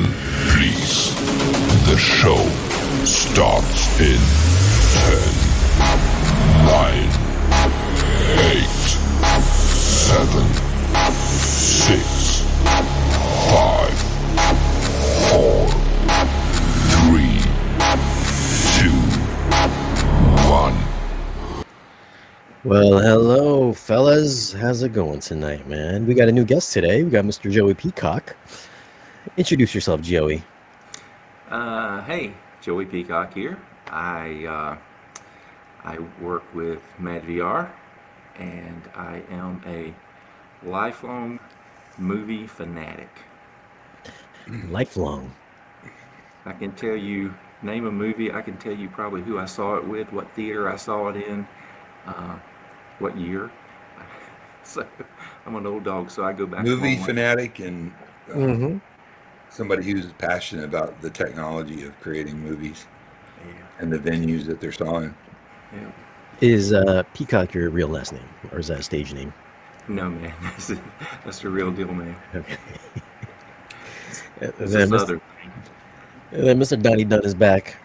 Please. The show starts in 10, 9, 8, 7, 6, 5, 4, 3, 2, 1. Well, hello, fellas. How's it going tonight, man? We got a new guest today. We got Mr. Joey Peacock. Introduce yourself, Joey. Hey, Joey Peacock here. I work with Mad VR, and I am a lifelong movie fanatic. Lifelong. I can tell you, name a movie, I can tell you probably who I saw it with, what theater I saw it in, what year. So I'm an old dog, so I go back. Movie home. fanatic and somebody who's passionate about the technology of creating movies and the venues that they're saw in. Yeah. Is Peacock your real last name, or is that a stage name? No, man, that's the real deal, man. Okay. It's And then, a southern thing. Mr. Donnie Dunn is back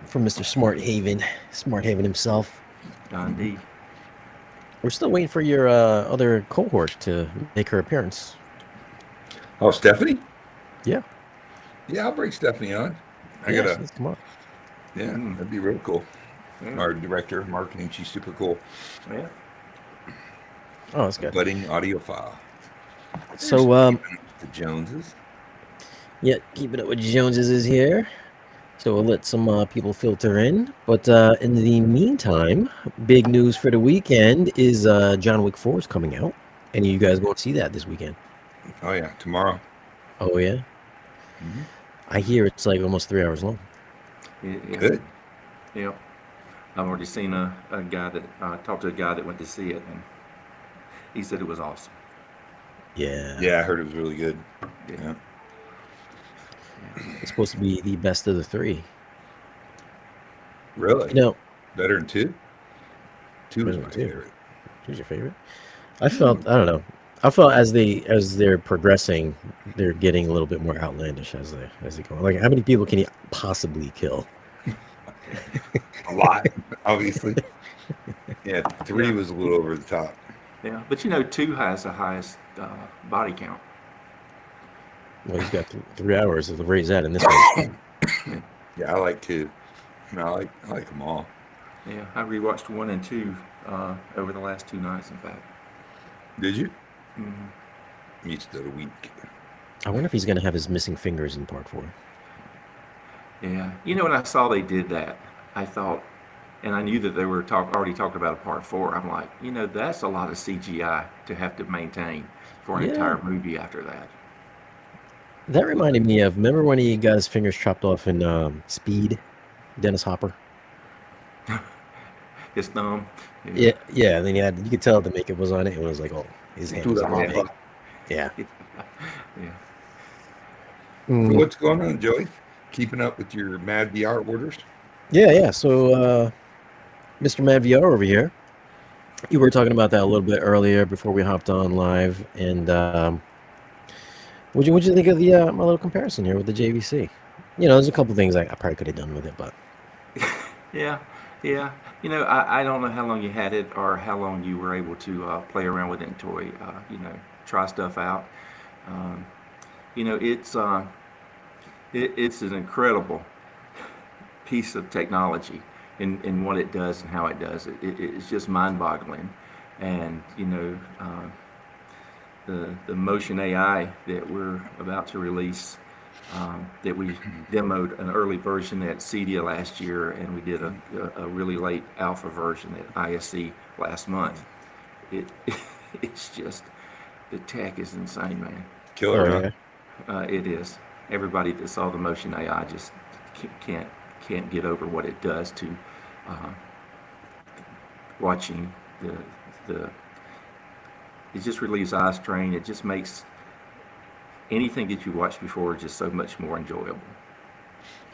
from Mr. Smart Haven himself. Indeed. We're still waiting for your other cohort to make her appearance. Oh, Stephanie? Yeah. Yeah, I'll bring Stephanie on. Let's come on. Yeah, that'd be real cool. Yeah. Our director of marketing, she's super cool. Yeah. Oh, that's good. Budding audiophile. So, The Joneses. yeah, keeping it with Joneses is here. So we'll let some people filter in. But in the meantime, big news for the weekend is John Wick 4 is coming out. Any of you guys going to see that this weekend? Oh, yeah, tomorrow. Oh, yeah? Mm-hmm. I hear it's like almost 3 hours long. Yeah. Good. Yeah. I've already seen a guy that talked to a guy that went to see it, and he said it was awesome. Yeah. Yeah, I heard it was really good. Yeah. It's supposed to be the best of the three. Really? You know, Better than 2? 2 was Better my than 2. favorite. who's your favorite? I felt, I don't know. I felt as they're progressing, they're getting a little bit more outlandish as they go. Like, how many people can you possibly kill? A lot, obviously. Yeah, 3 was a little over the top. Yeah, but 2 has the highest body count. Well, he's got 3 hours to raise that in this one. Yeah, I like 2. No, I like them all. Yeah, I rewatched 1 and 2 over the last 2 nights, in fact. Did you? Mm-hmm. Each of the week. I wonder if he's going to have his missing fingers in part 4. Yeah, when I saw they did that, I thought, and I knew that they were already talking about a part 4. I'm like, that's a lot of CGI to have to maintain for an entire movie after that. That reminded me of, remember when he got his fingers chopped off in Speed, Dennis Hopper? His thumb. Yeah. And then you could tell the makeup was on it. It was like, oh, his hand was all big. Yeah. Yeah. So what's going on, Joey? Keeping up with your Mad VR orders? Yeah. So, Mr. Mad VR over here, you were talking about that a little bit earlier before we hopped on live. And what'd you think of the my little comparison here with the JVC? There's a couple things I probably could have done with it, but Yeah. I don't know how long you had it or how long you were able to play around with it and toy, try stuff out. It's an incredible piece of technology in what it does and how it does it. It's just mind-boggling, and the motion AI that we're about to release. That we demoed an early version at CEDIA last year, and we did a really late alpha version at ISC last month. It's just, the tech is insane, man. Killer, huh? It is. Everybody that saw the motion AI just can't get over what it does to watching the. It just relieves eye strain. It just makes anything that you watched before just so much more enjoyable.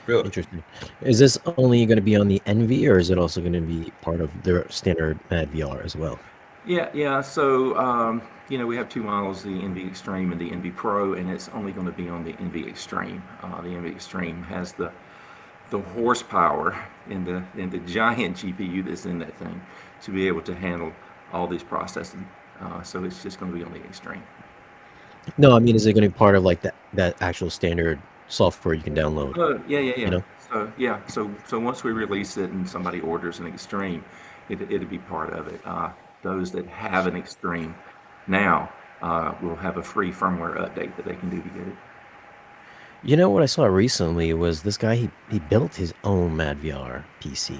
Really? Interesting. Is this only going to be on the Envy, or is it also going to be part of the standard Mad VR as well? Yeah. So, we have two models, the NV Extreme and the NV Pro, and it's only going to be on the NV Extreme. The NV Extreme has the horsepower and the giant GPU that's in that thing to be able to handle all these processing. So it's just going to be on the Extreme. No, I mean, is it going to be part of like that actual standard software you can download? Oh, yeah. You know? So once we release it and somebody orders an Extreme, it'll be part of it. Those that have an Extreme now will have a free firmware update that they can do to get it. You know what I saw recently was this guy, he built his own MadVR PC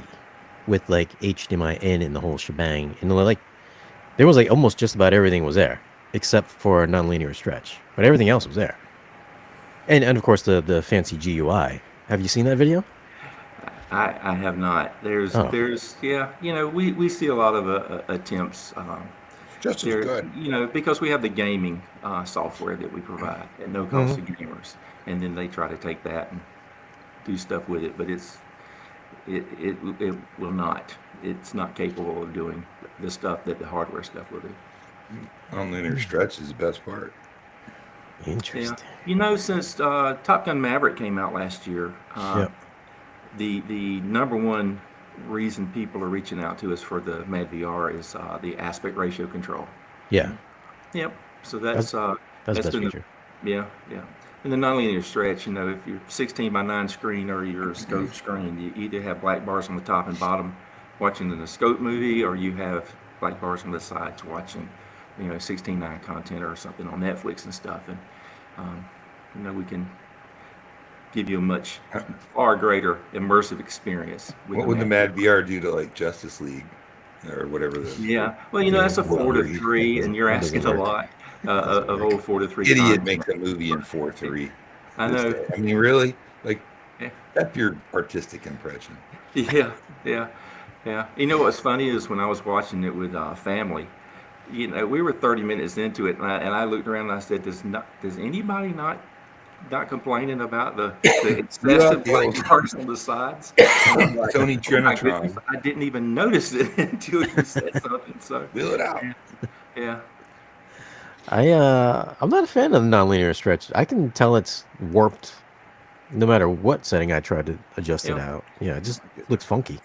with like HDMI in and the whole shebang. And like there was like almost just about everything was there except for a nonlinear stretch, but everything else was there. And of course the fancy GUI. Have you seen that video? I have not. There's Oh, we see a lot of attempts. Just as good. Because we have the gaming software that we provide at no cost to gamers, and then they try to take that and do stuff with it, but it will not. It's not capable of doing the stuff that the hardware stuff will do. Nonlinear stretch is the best part. Yeah, interesting. since Top Gun Maverick came out last year, Yep. the number one reason people are reaching out to us for the MadVR is the aspect ratio control. Yeah. Yep. So That's that's that's the best been feature. yeah. And the nonlinear stretch, if you're 16 by 9 screen or you're a scope screen, you either have black bars on the top and bottom watching the scope movie, or you have black bars on the sides watching, 16:9 content or something on Netflix and stuff. And we can give you a much far greater immersive experience with What the would the Mad. Mad VR do to like Justice League or whatever the Yeah. Well, Yeah, that's a well, 4 to it 3, and you're it doesn't asking a work. lot Doesn't of work. old 4 to 3 idiot content. makes a movie in 4:3 I this know. day? I mean, really? Like, Yeah. that's your artistic impression. Yeah, yeah, yeah. You know what's funny is when I was watching it with family, we were 30 minutes into it, and I looked around and I said, "Does anybody not complaining about the You out excessive there, black bars on the sides?" And I'm like, Tony "Oh my goodness, Trinitron, I didn't even notice it until you said something." So, wheel it out. yeah, I'm not a fan of the nonlinear stretch. I can tell it's warped no matter what setting I try to adjust it yeah, out. Yeah, it just looks funky.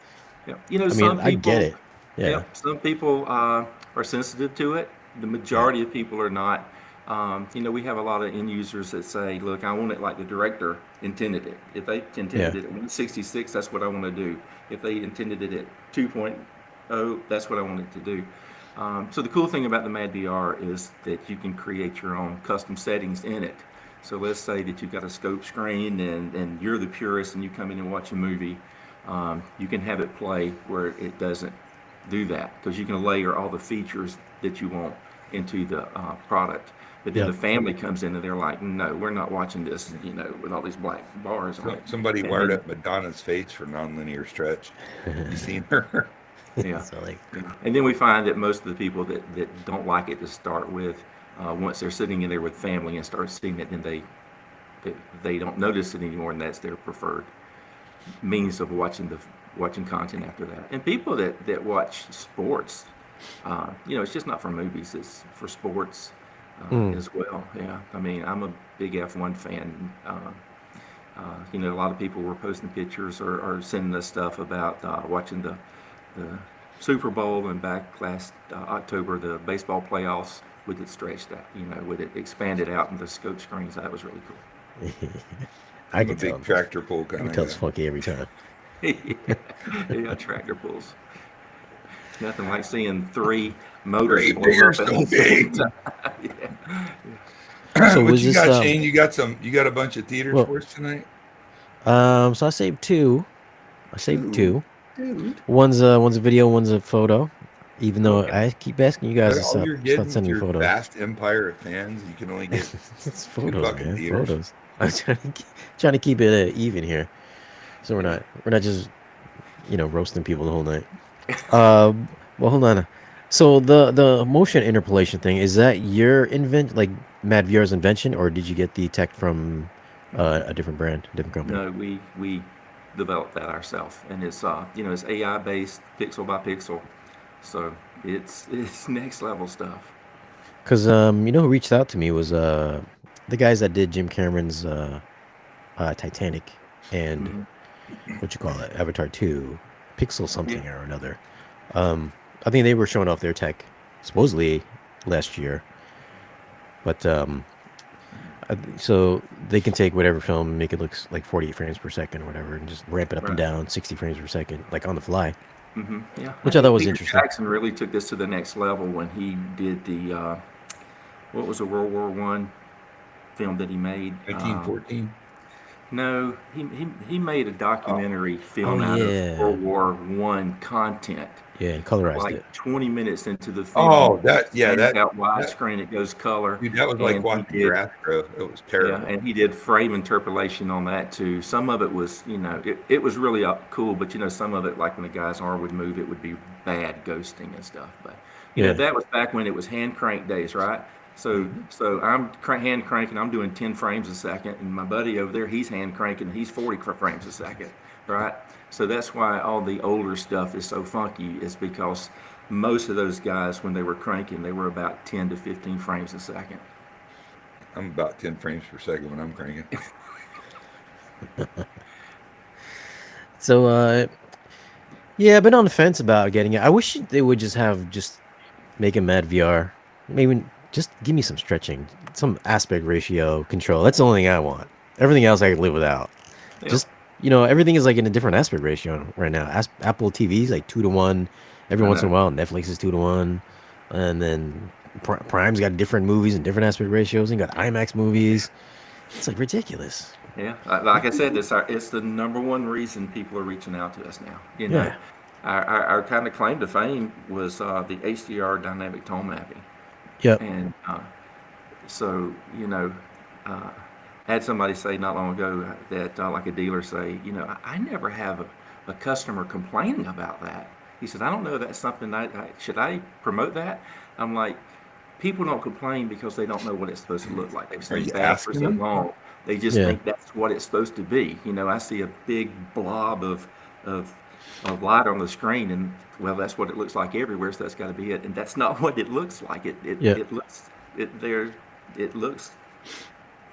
yeah. I mean, Some I get people. it. Yeah. Yep, some people are sensitive to it. The Yeah. majority of people are not. We have a lot of end users that say, "Look, I want it like the director intended it. If they intended Yeah. it at 166, that's what I want to do. If they intended it at 2.0, that's what I want it to do." So the cool thing about the Mad VR is that you can create your own custom settings in it. So let's say that you've got a scope screen and you're the purist and you come in and watch a movie. You can have it play where it doesn't do that, because you can layer all the features that you want into the product. But then Yep. the family comes in and they're like, "No, we're not watching this, with all these black bars on it." Somebody And wired then, up Madonna's face for nonlinear stretch. You seen her? yeah, So like, and then we find that most of the people that don't like it to start with, once they're sitting in there with family and start seeing it, then they don't notice it anymore, and that's their preferred means of watching content after that. And people that watch sports, it's just not for movies; it's for sports as well. Yeah, I mean, I'm a big F1 fan. A lot of people were posting pictures or sending us stuff about watching the Super Bowl, and back last October, the baseball playoffs with it stretched out, with it expanded out into scope screens. That was really cool. I I'm a can tell. big tractor pull I kind can of tell guy. it's funky every time. Yeah, tractor pulls. Nothing like seeing 3 motors Great, blow bigger, up at so the same big. time. So What was you this got, Shane? You got a bunch of theaters well, for us tonight? so I saved two. I saved Ooh, two. dude. One's a video, one's a photo. Even though Okay. I keep asking you guys That to all you're start getting with sending me your photos. vast empire of fans? You can only get It's 2 photos, fucking man. theaters. Photos. I'm trying to keep it even here, so we're not just roasting people the whole night. Well, hold on. So the motion interpolation thing, is that your like Matt VR's invention, or did you get the tech from a different brand, different company? No, we developed that ourselves, and it's it's AI based, pixel by pixel. So it's next level stuff. Because you know who reached out to me was the guys that did Jim Cameron's Titanic and Hmm. what you call it, Avatar 2, Pixel Yeah. something or another. I think they were showing off their tech supposedly last year, but so they can take whatever film and make it look like 48 frames per second or whatever, and just ramp it up and Right. down 60 frames per second, like on the fly, Yeah, I which I thought think was Peter interesting. Jackson really took this to the next level when he did the what was a World War I film that he made? 1914. No, he made a Oh, documentary Oh film out of yeah, World War I content. yeah, and colorized Like it. 20 minutes into the film, oh, that it yeah, pans that out that widescreen, it goes color, dude, that was like and he watching did. grass grow. It was Yeah, terrible. and he did frame interpolation on that too. Some of it was, it was really cool, but some of it, like when the guy's arm would move, it would be bad ghosting and stuff. But Yeah, that was back when it was hand crank days, right? So, Hmm. so I'm hand cranking, I'm doing 10 frames a second, and my buddy over there, he's hand cranking, he's 40 frames a second, right? So that's why all the older stuff is so funky, is because most of those guys, when they were cranking, they were about 10 to 15 frames a second. I'm about 10 frames per second when I'm cranking. so yeah, I've been on the fence about getting it. I wish they would just make a Mad VR. Maybe just give me some stretching, some aspect ratio control. That's the only thing I want. Everything else I can live without. Yeah, Just everything is like in a different aspect ratio right now. Apple TV's like 2 to 1. Every I once in know. a while, Netflix is 2 to 1, and then Prime's got different movies and different aspect ratios, and got IMAX movies. It's like ridiculous. Yeah, like I said, it's the number one reason people are reaching out to us now. Yeah. Our kind of claim to fame was the HDR dynamic tone mapping, Yep. and so uh, I had somebody say not long ago that like a dealer say, I never have a customer complaining about that. He said, I don't know if that's something should I promote that. I'm like, people don't complain because they don't know what it's supposed to look like. They've Are seen you bad for asking so them? long. They just Yeah. think that's what it's supposed to be. I see a big blob of of light on the screen, and well, that's what it looks like everywhere. So that's got to be it. And that's not what it looks like. Yep. It looks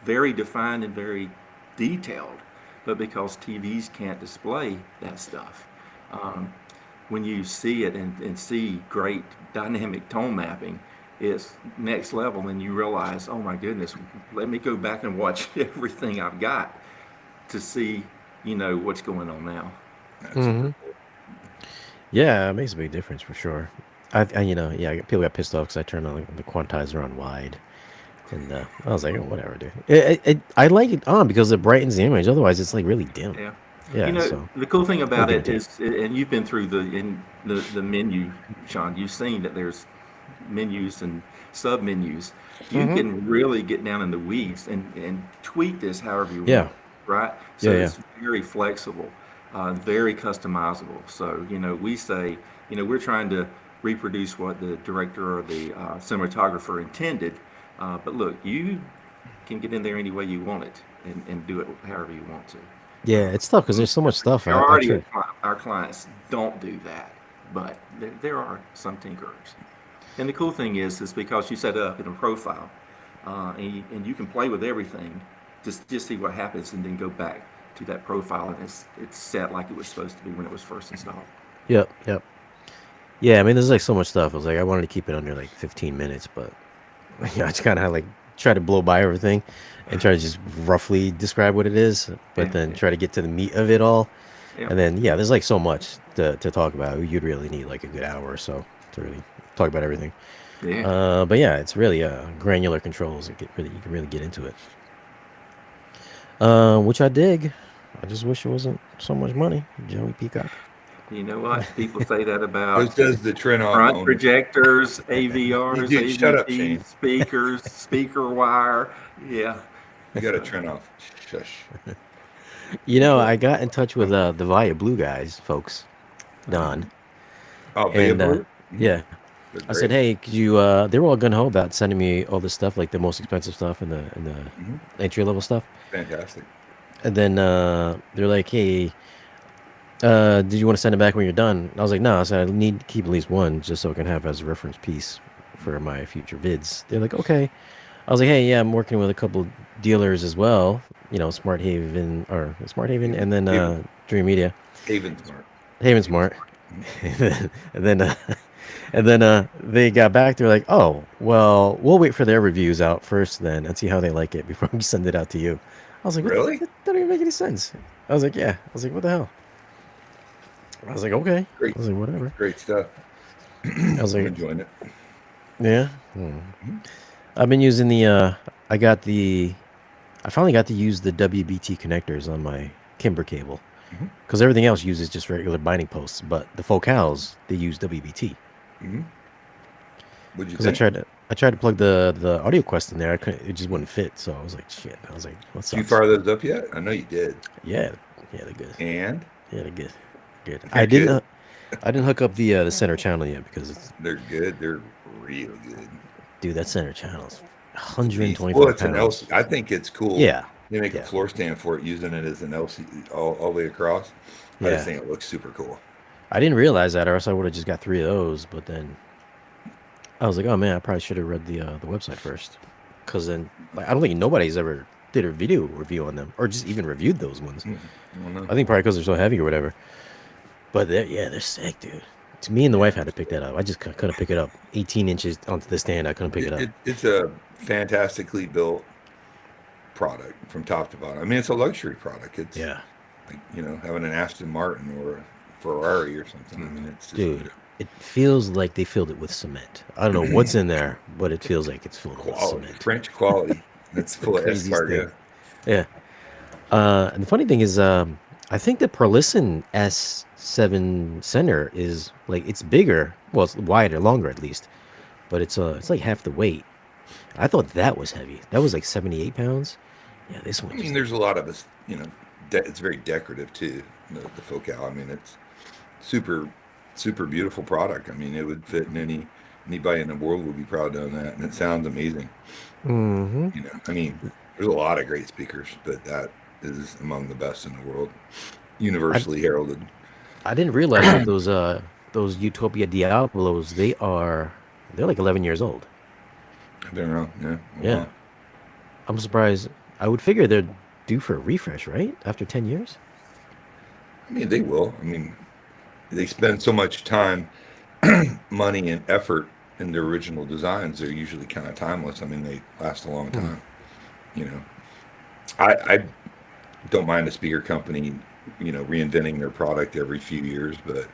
very defined and very detailed, but because TVs can't display that stuff, um, when you see it and see great dynamic tone mapping, it's next level, and you realize, oh my goodness, let me go back and watch everything I've got to see, what's going on now. That's Hmm. super cool. Yeah, it makes a big difference for sure. Yeah, people got pissed off because I turned on the quantizer on wide, and I was like, oh, whatever, dude. I like it on because it brightens the image. Otherwise, it's like really dim. Yeah. Yeah, so The cool thing we'll about get it into it. is, and you've been through the menu, Sean. You've seen that there's menus and sub menus. You Hmm. can really get down in the weeds and tweak this however you Yeah, want, right? yeah, So yeah, it's very flexible, very customizable. So we say, we're trying to reproduce what the director or the cinematographer intended, but look, you can get in there any way you want it and do it however you want to. yeah. It's tough because there's so much stuff. I Majority try. of our clients don't do that, but there are some tinkerers. And the cool thing is because you set it up in a profile, and you can play with everything, just see what happens, and then go back to that profile, and it's set like it was supposed to be when it was first installed. Yep, yep. Yeah, I mean, there's like so much stuff. I was like, I wanted to keep it under like 15 minutes, but yeah, I just kind of like try to blow by everything and try to just roughly describe what it is, but Yeah, then yeah, try to get to the meat of it all. yeah, And then, yeah, there's like so much to talk about. You'd really need like a good hour or so to really talk about everything. yeah. But yeah, it's really granular controls. You can really get into it, which I dig. I just wish it wasn't so much money, Joey Peacock. You know what? People say that So about says the Trinoff front owner. projectors, AVRs, Dude, shut up, AVTs, Shane. speakers, speaker wire. Yeah. You got a Trinoff. Shush. I got in touch with the Via Blue guys, folks, Don, Oh, Via and Blue? yeah, They're I said, great. hey, could you? They were all gun ho about sending me all this stuff, like the most expensive stuff and the Hmm. entry level stuff. Fantastic. And then they're like, hey, Did you want to send it back when you're done? I was like, no. I said I need to keep at least one just so I can have as a reference piece for my future vids. They're like, okay. I was like, hey, yeah, I'm working with a couple dealers as well. Smart Haven and then Haven, Dream Media, Haven Smart. Haven Smart, and then and then they got back. They're like, oh, well, we'll wait for their reviews out first then and see how they like it before we send it out to you. I was like, what Really? that doesn't even make any sense. I was like, yeah. I was like, what the hell? I was like, okay. Great. I was like, whatever. Great stuff. I was I'm like, enjoying it. yeah. I've been using I finally got to use the WBT connectors on my Kimber cable Mhm. because everything else uses just regular binding posts, but the focals they use WBT. What'd you Because I think? tried to plug the Audio Quest in there, I couldn't, it just wouldn't fit. So I was like, shit. I was like, what Did you sucks? fire those up yet? I know you did. Yeah, yeah, they're good. And Yeah, they're good. Good. they're good. I didn't hook up the center channel yet because it's, They're good. They're real good. dude, that center channel is The beast. 125 Well, it's an pounds. LC. I think it's cool. Yeah, They make a yeah, floor stand for it, using it as an LC all the way across. I just yeah. think it looks super cool. I didn't realize that, or else I would have just got 3 of those. But then I was like, oh man, I probably should have read the website first, because then like, I don't think nobody's ever did a video review on them, or just even reviewed those ones. I don't know. I think probably because they're so heavy or whatever. But they're sick, dude. To me and the wife had to pick that up. I just couldn't pick it up. 18 inches onto the stand, I couldn't pick it up. It's a fantastically built product from top to bottom. I mean, it's a luxury product. It's Yeah, like, having an Aston Martin or a Ferrari or something. I mean, it's just dude. It feels like they filled it with cement. I don't know what's in there, but it feels like it's filled with quality, cement. French quality. It's the full of craziest escargot. Yeah. And the funny thing is, I think the Perlison S7 center is like it's bigger. Well, it's wider, longer at least, but it's like half the weight. I thought that was heavy. That was like 78 pounds. Yeah, this one I just mean, there's a lot of us, it's very decorative too, the Focal. I mean, it's super, super beautiful product. I mean, it would fit in anybody in the world would be proud to own that. And it sounds amazing. hmm I mean, there's a lot of great speakers, but that is among the best in the world, I universally heralded. I didn't realize that those Utopia Diablos they're like 11 years old. I've been around, yeah. A Yeah, while. I'm surprised. I would figure they're due for a refresh, right? After 10 years. I mean, they will. I mean, they spend so much time, money, and effort in their original designs. They're usually kind of timeless. I mean, they last a long time. You know, I don't mind a speaker company, reinventing their product every few years, but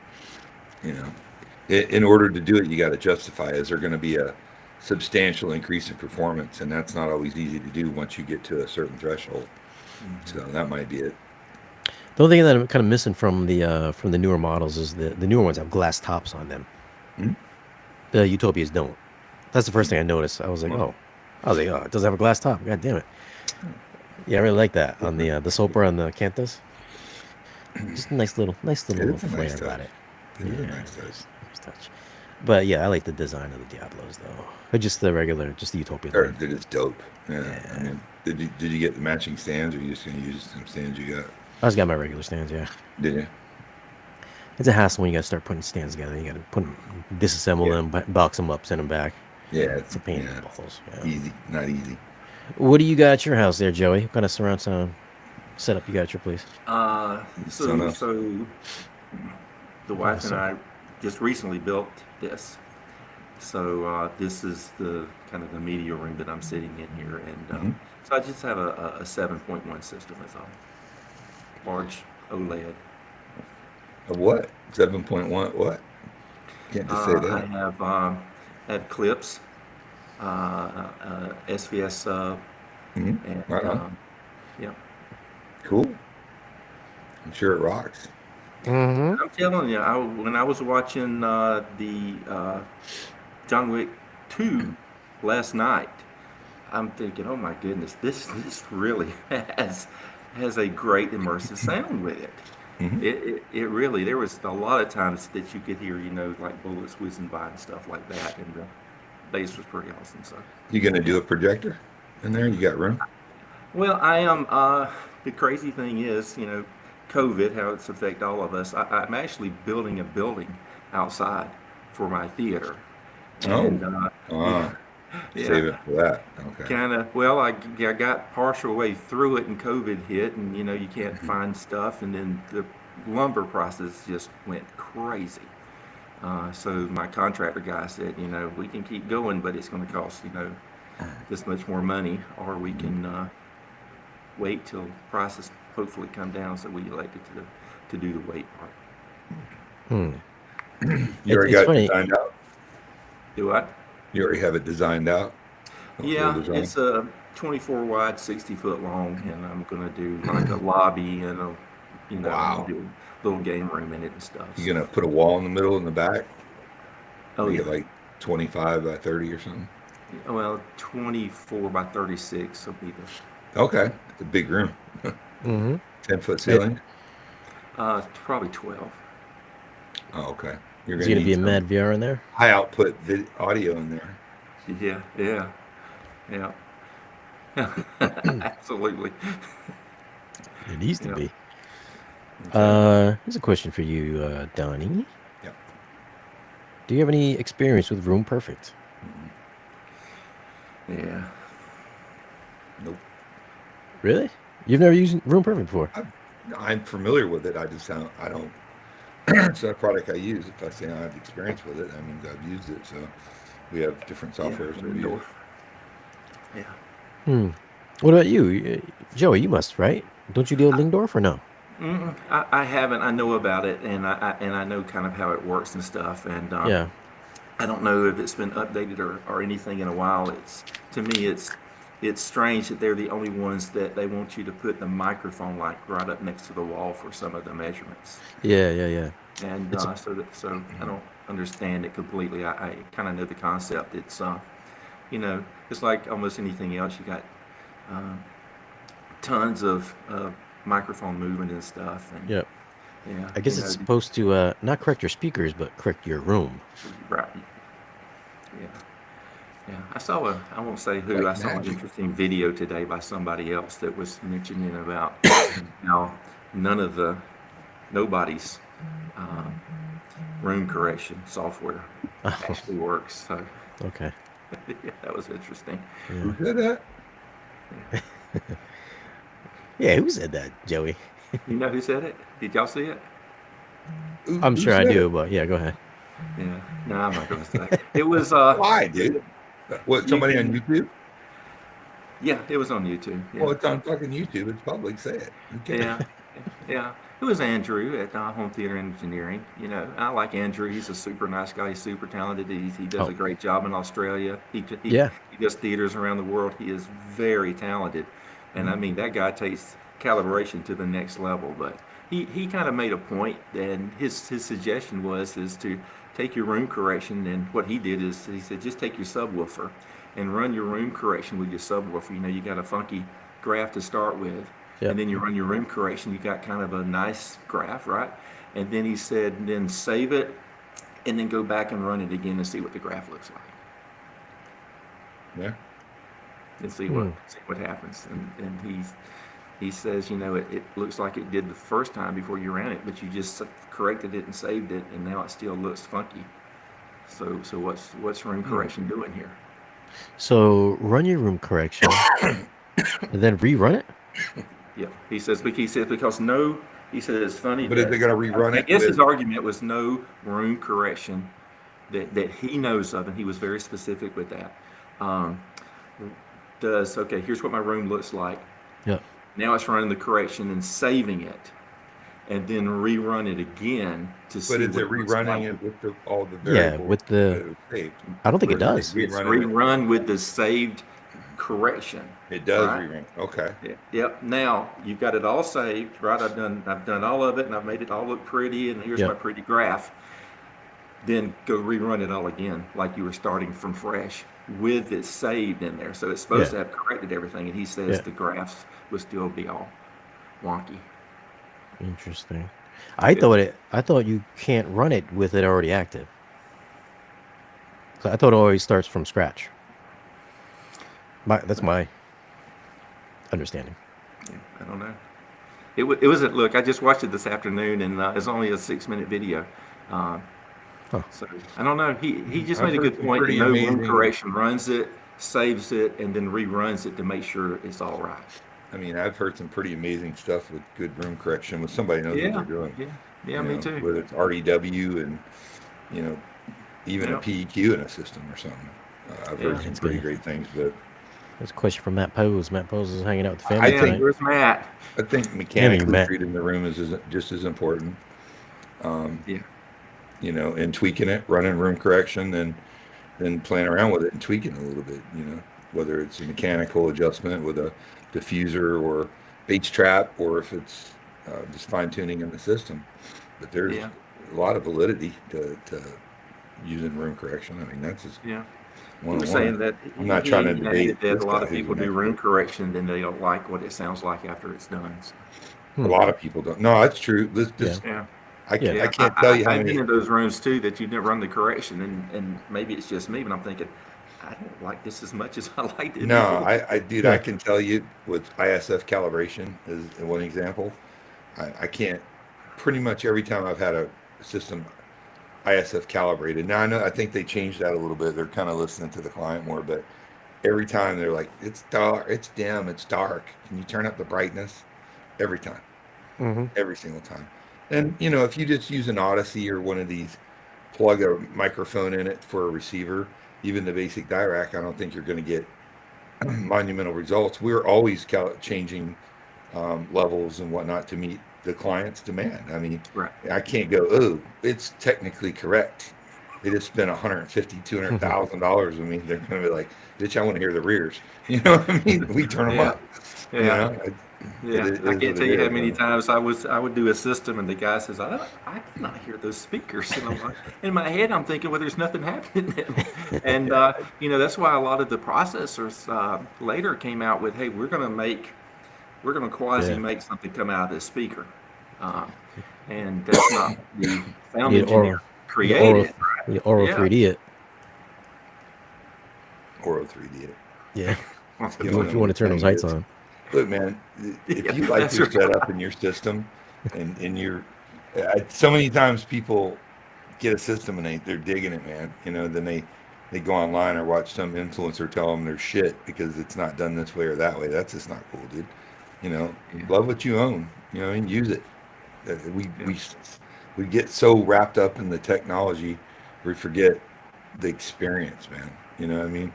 you know, in order to do it, you got to justify, is there going to be a substantial increase in performance? And that's not always easy to do once you get to a certain threshold. So that might be it. The only thing that I'm kind of missing from the newer models is the newer ones have glass tops on them. Hmm? The Utopias don't. That's the first thing I noticed. I was like, oh, it doesn't have a glass top. God damn it. Yeah, I really like that on the Sopra and the Cantus. Just a nice little It is a flair nice about touch. it. It is a Yeah, nice touch. nice touch. But yeah, I like the design of the Diablos though. But just the Utopia They're, line. they're just dope. Yeah. I Yeah. mean, did you get the matching stands, or are you just going to use some stands you got? I just got my regular stands. Yeah, Did you? it's a hassle when you got to start putting stands together. You got to disassemble Yeah. them, box them up, send them back. Yeah, It's a pain in the balls. Yeah. easy, not easy. What do you got at your house there, Joey? What kind of surround sound setup you got at your place? So So the wife and I just recently built this. So this is the kind of the media room that I'm sitting in here, and so I just have a 7.1 system. It's a large OLED. A what? 7.1? What? Can't just say I that. have clips, SVS sub, and Right on. yeah. Cool. I'm sure it rocks. Mm-hmm. I'm telling you, when I was watching the John Wick 2 last night, I'm thinking, oh my goodness, this really has a great immersive sound with it. Mhm. It really, there was a lot of times that you could hear, like bullets whizzing by and stuff like that, and the bass was pretty awesome. So, You going to do a projector in there? You got room? well, I am. The crazy thing is, COVID, how it's affected all of us. I'm actually building a building outside for my theater, and Ah, yeah, save it for that. Okay. kind of. Well, I got partial way through it, and COVID hit, and you can't find stuff, and then the lumber prices just went crazy. So my contractor guy said, we can keep going, but it's going to cost, this much more money, or we can wait till prices hopefully come down. So we elected to do the wait part. Hmm. You already It's got it funny. designed out? Do what? You already have it designed out? Yeah, Full design? it's a 24 wide, 60-foot long, and I'm going to do like a lobby and Wow. do a little game room in it and stuff. You gonna put a wall in the middle in the back? Oh Make yeah. it like 25 by 30 or something? Well, 24 by 36, so be Okay. It's a big room. Mm-hmm. 10-foot ceiling? probably 12. Oh, okay. You're Is gonna going to be need a some Mad VR in there? high output audio in there. Yeah. Absolutely. It needs to Yeah. be. Okay. Here's a question for you, Donnie. Yeah. Do you have any experience with Room Perfect? Yeah. Nope. Really? You've never used Room Perfect before? I'm familiar with it. I don't. It's not a product I use. If I say I have experience with it, that means I've used it. So we have different softwares that we use. Lindorf. Yeah. What about you? Joey, you must, right? Don't you deal with Lingdorf or no? I haven't. I know about it, and I know kind of how it works and stuff. And Yeah. I don't know if it's been updated or anything in a while. To me, it's strange that they're the only ones that they want you to put the microphone like right up next to the wall for some of the measurements. Yeah. And so I don't understand it completely. I kind of know the concept. It's it's like almost anything else. You got tons of microphone movement and stuff. And Yep. yeah, I guess it's supposed to not correct your speakers, but correct your room. right. Yeah. I won't say who, Like I saw an magic. interesting video today by somebody else that was mentioning about how nobody's room correction software actually works. So Okay. yeah, that was interesting. Who said that? Yeah, who said that, Joey? You know who said it? Did y'all see it? I'm Who sure I said do, it? but yeah, go ahead. Yeah. No, I'm not going to say. It was Why, dude? What? Somebody on YouTube? yeah, it was on YouTube. Yeah. Well, it's on fucking YouTube. It's public. Say it. Who cares? Yeah. It was Andrew at Home Theater Engineering. I like Andrew. He's a super nice guy. He's super talented. He does a great job in Australia. He Yeah. does theaters around the world. He is very talented, and I mean that guy takes calibration to the next level. But he kind of made a point, and his suggestion is to take your room correction, and what he did is he said just take your subwoofer and run your room correction with your subwoofer. You got a funky graph to start with. Yep. And then you run your room correction, you got kind of a nice graph, right? And then he said, then save it, and then go back and run it again and see what the graph looks like. Yeah. And see what happens. And he says, it looks like it did the first time before you ran it, but you just corrected it and saved it, and now it still looks funky. So what's room correction doing here? So run your room correction and then rerun it? Yeah, he says because he said it's funny. But if they're gonna rerun I it, guess his argument was no room correction that he knows of, and he was very specific with that. Here's what my room looks like. Yeah. Now it's running the correction and saving it, and then rerun it again to see. But is what it looks rerunning like. it with all the Yeah, variables? with that the. it was saved? I don't think Or it is does. It's rerunning it? rerun with the saved correction. It does right? rerun. Okay. Yep. Now you've got it all saved, right? I've done all of it, and I've made it all look pretty, and here's my pretty graph. Then go rerun it all again, like you were starting from fresh, with it saved in there. So it's supposed to have corrected everything, and he says the graphs will still be all wonky. Interesting. I thought you can't run it with it already active. So I thought it always starts from scratch. That's my understanding. Yeah, I don't know. it wasn't. Look, I just watched it this afternoon, and it's only a 6-minute video. So I don't know. He just I've made a heard good some point. pretty No room amazing- correction runs it, saves it, and then reruns it to make sure it's all right. I mean, I've heard some pretty amazing stuff with good room correction when somebody knows what they're doing. Yeah, me too. Whether it's REW and, you know, even a Yep. PEQ in a system or something. I've heard some That's pretty good. great things, but There's a question from Matt Poes. Matt Poes is hanging out with the I family Yeah, think- tonight. where's Matt? I think mechanically Matt. treating the room is just as important. Yeah. You know, and tweaking it, running room correction, and then playing around with it and tweaking it a little bit, you know, whether it's a mechanical adjustment with a diffuser or bass trap, or if it's just fine tuning in the system. But there's Yeah. a lot of validity to using room correction. I mean, that's just Yeah. He one was on one. saying that I'm not trying to he debate hated that this a lot guy of who's people an do expert. room correction, then they don't like what it sounds like after it's done. So, A lot of people don't. No, that's true. This yeah. I can't, Yeah. I can't tell you how I've many. been in those rooms too that you didn't run the correction, and maybe it's just me, but I'm thinking, I don't like this as much as I liked it No, before. dude, Yeah. I can tell you with ISF calibration is one example. I can't, pretty much every time I've had a system ISF calibrated. Now I think they changed that a little bit. They're kind of listening to the client more, but every time they're like, it's dark, it's dim, it's dark. Can you turn up the brightness? Every time, Mm-hmm. every single time. And you know, if you just use an Odyssey or one of these, plug a microphone in it for a receiver, even the basic Dirac, I don't think you're going to get monumental results. We're always changing levels and whatnot to meet the client's demand. I mean, Right. I can't go, oh, it's technically correct. They just spent $150,000, $200,000. I mean, they're going to be like, bitch, I want to hear the rears. You know what I mean? We turn them Yeah. up. Yeah. You know? Yeah, It is I can't what tell it you how is, many man. times I would do a system and the guy says, I cannot hear those speakers. And I'm like, in my head, I'm thinking, well, there's nothing happening. And, you know, that's why a lot of the processors later came out with, hey, we're going to quasi make something come out of this speaker. And that's not the sound You engineer Oral, created. you Oral Yeah. 3D it. Oro 3D it. Yeah. Well, You If know, you want to turn those lights on. Look, man, if Yeah, you like that's your right. setup in your system, and you're, so many times people get a system and they're digging it, man. You know, then they go online or watch some influencer tell them they're shit because it's not done this way or that way. That's just not cool, dude. You know, Yeah. love what you own. You know, and use it. We get so wrapped up in the technology, we forget the experience, man. You know what I mean?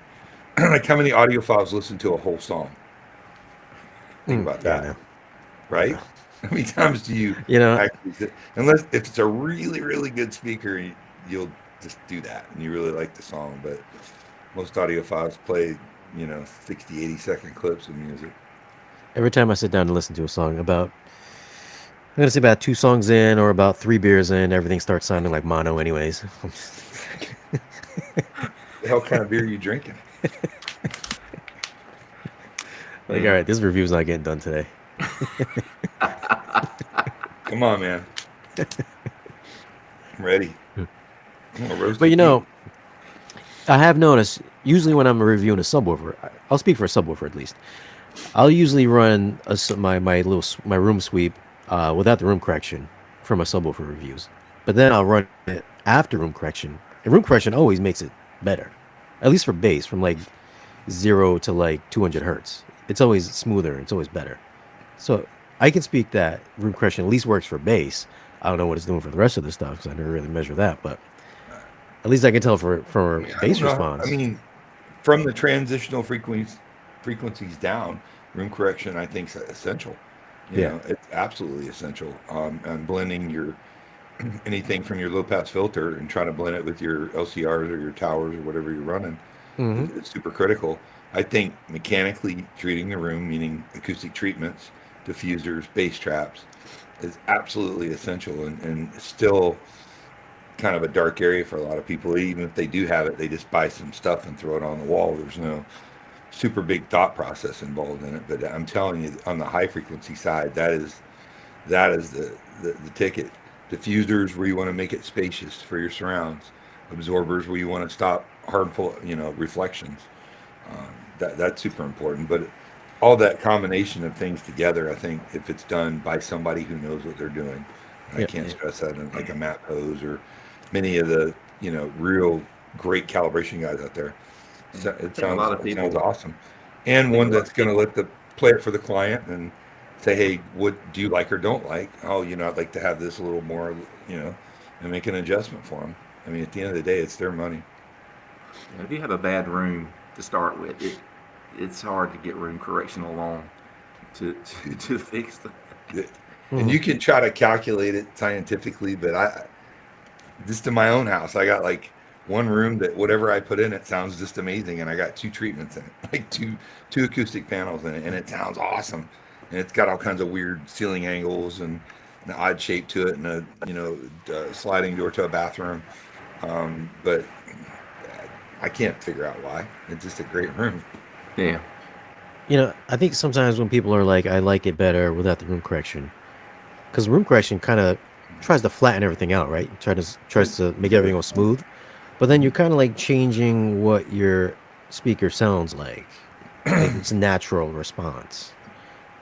Like how many audiophiles listen to a whole song? Think about Yeah, I that, know. right? How many times do you You know, actually sit, unless if it's a really, really good speaker, you'll just do that and you really like the song. But most audiophiles play, you know, 60, 80-second clips of music. every time I sit down to listen to a song, I'm going to say about 2 songs in or about 3 beers in, everything starts sounding like mono anyways. The hell kind of beer are you drinking? Like, all right, this review's not getting done today. Come on, man. I'm ready. I'm gonna roast But you the know, I have noticed, usually when I'm reviewing a subwoofer, I'll speak for a subwoofer at least. I'll usually run my room sweep without the room correction for my subwoofer reviews. But then I'll run it after room correction. And room correction always makes it better. At least for bass, from like 0 to like 200 hertz. It's always smoother. It's always better. So I can speak that room correction at least works for bass. I don't know what it's doing for the rest of the stuff because I never really measure that. But at least I can tell for I bass don't know. response. I mean, from the transitional frequencies down, room correction I think is essential. You know, it's absolutely essential. And blending your anything from your low pass filter and trying to blend it with your LCRs or your towers or whatever you're running is super critical. I think mechanically treating the room, meaning acoustic treatments, diffusers, bass traps, is absolutely essential and still kind of a dark area for a lot of people. Even if they do have it, they just buy some stuff and throw it on the wall. There's no super big thought process involved in it. But I'm telling you, on the high frequency side, that is the ticket. Diffusers where you want to make it spacious for your surrounds. Absorbers where you want to stop harmful, reflections. That's super important. But all that combination of things together, I think if it's done by somebody who knows what they're doing, and I Yeah. can't stress that, and like a Matt Poes or many of the real great calibration guys out there. So I think a lot of it sounds people, awesome, and I think one a lot that's of going to people, let the play it for the client and say, hey, what do you like or don't like? Oh, I'd like to have this a little more, and make an adjustment for them. I mean, at the end of the day, it's their money. if you have a bad room to start with, it's hard to get room correction along to fix the. And you can try to calculate it scientifically, but just in my own house, I got like one room that whatever I put in it sounds just amazing, and I got two treatments in it, like two acoustic panels in it, and it sounds awesome. And it's got all kinds of weird ceiling angles and an odd shape to it, and a sliding door to a bathroom. But I can't figure out why. It's just a great room. Yeah. I think sometimes when people are like, I like it better without the room correction, because room correction kind of tries to flatten everything out, right? Tries to make everything go smooth, but then you're kind of like changing what your speaker sounds like it's a natural response.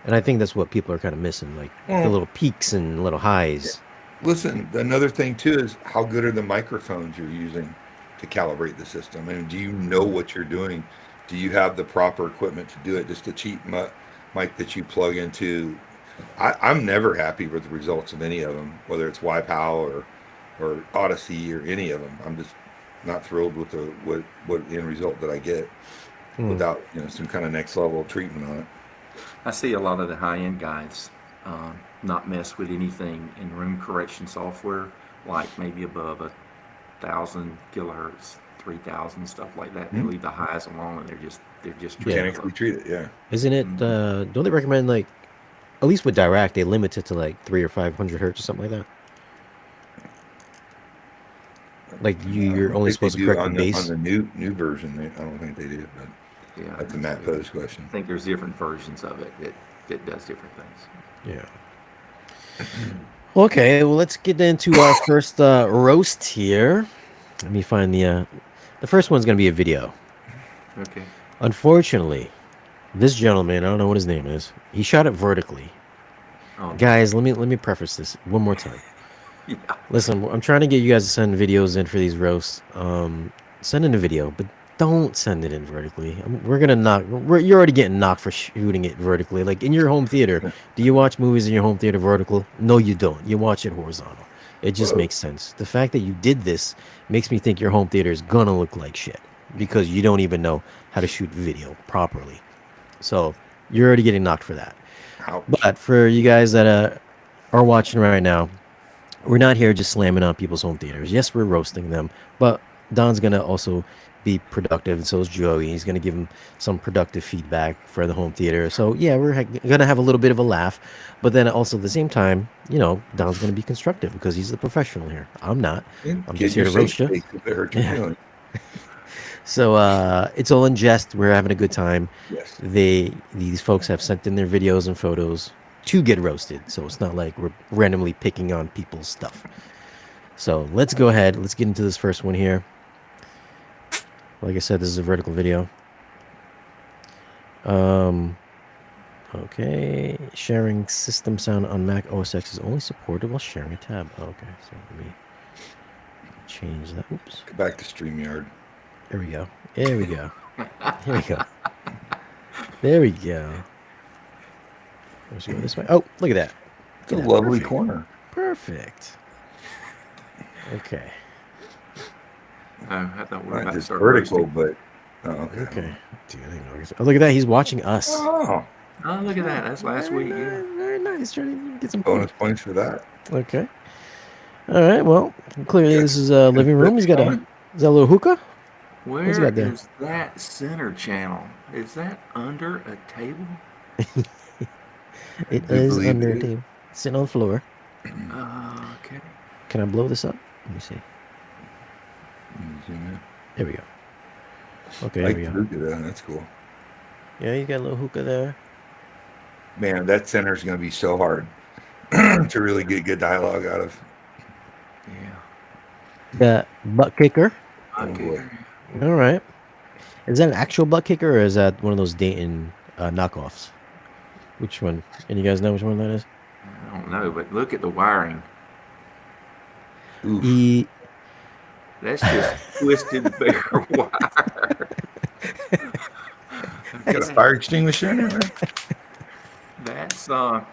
And I think that's what people are kind of missing, like the Well, little peaks and little highs. listen, another thing too is how good are the microphones you're using to calibrate the system? And do you know what you're doing? Do you have the proper equipment to do it? Just a cheap mic that you plug into. I'm never happy with the results of any of them, whether it's YPOW or Odyssey or any of them. I'm just not thrilled with the what end result that I get without some kind of next level treatment on it. I see a lot of the high-end guys not mess with anything in room correction software, like maybe above 1,000 kilohertz, 3,000, stuff like that. They leave the highs alone, and they're just treating Mechanically treat it, yeah. Isn't it? Don't they recommend like, at least with Dirac, they limit it to like 300 or 500 hertz or something like that? Like I you're don't only think they supposed to do correct the on bass. the new version. I don't think they do, but Yeah, that's a Matt Poes question. I think there's different versions of it that does different things. Yeah. Okay, well, let's get into our first roast here. Let me find the first one's gonna be a video. Okay. Unfortunately, this gentleman, I don't know what his name is, he shot it vertically. Oh, Guys, let me preface this one more time. yeah. Listen, I'm trying to get you guys to send videos in for these roasts. Send in a video, but don't send it in vertically. We're gonna knock. You're already getting knocked for shooting it vertically. Like in your home theater, do you watch movies in your home theater vertical? No, you don't. You watch it horizontal. It just makes sense. The fact that you did this makes me think your home theater is gonna look like shit because you don't even know how to shoot video properly. So you're already getting knocked for that. Ouch. But for you guys that are watching right now, we're not here just slamming on people's home theaters. Yes, we're roasting them, but Don's gonna also be productive, and so is Joey. He's gonna give him some productive feedback for the home theater. So yeah, we're gonna have a little bit of a laugh, but then also at the same time, Don's gonna be constructive because he's the professional here. I'm not. I'm Get just here your to roast safe you. space if it hurts your Yeah. feelings. So it's all in jest. We're having a good time. Yes. These folks have sent in their videos and photos to get roasted. So it's not like we're randomly picking on people's stuff. So let's go ahead. Let's get into this first one here. Like I said, this is a vertical video. Okay. Sharing system sound on Mac OS X is only supported while sharing a tab. Okay. So let me change that. Oops. Go back to StreamYard. There we go. There we go. Here we go. There we go. Let's go this way. Oh, look at that. It's a Yeah, lovely perfect. corner. Perfect. Okay. I thought we were Not about to just start vertical, roasting. but okay. Okay. Dude, I didn't know. Oh, look at that. He's watching us. Oh, Oh, look at that. That's last week. Yeah. Very nice. Trying to get some bonus points for that. Okay. All right. Well, clearly this is a living room. He's got a little hookah. Where What's he got there? is that center channel? Is that under a table? It do is believe under it a is. table. Sitting on the floor. Okay. Can I blow this up? Let me see. Zoom in. There we go. Okay, I there like we the go. hookah there. That's cool. Yeah, you got a little hookah there. Man, that center is going to be so hard to really get good dialogue out of. Yeah. The butt kicker. Oh, Okay. boy. All right. Is that an actual butt kicker or is that one of those Dayton knockoffs. Which one? And you guys know which one that is? I don't know, but look at the wiring. Oof. That's just twisted bare wire. Got a fire extinguisher in there. That's How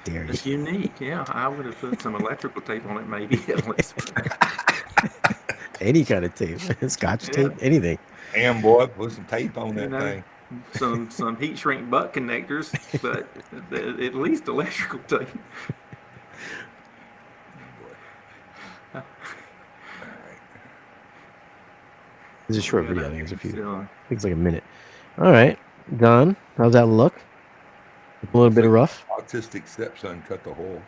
dare you? that's unique. Yeah, I would have put some electrical tape on it, maybe at least. Any kind of tape, Scotch Yeah. tape, anything. Damn, boy, put some tape on You that know, thing. some heat shrink butt connectors, but at least electrical tape. It's a short Yeah, video. I that think it's a few. is, I think it's like a minute. All right, Don, how's that look? A little bit of rough. Autistic stepson cut the hole.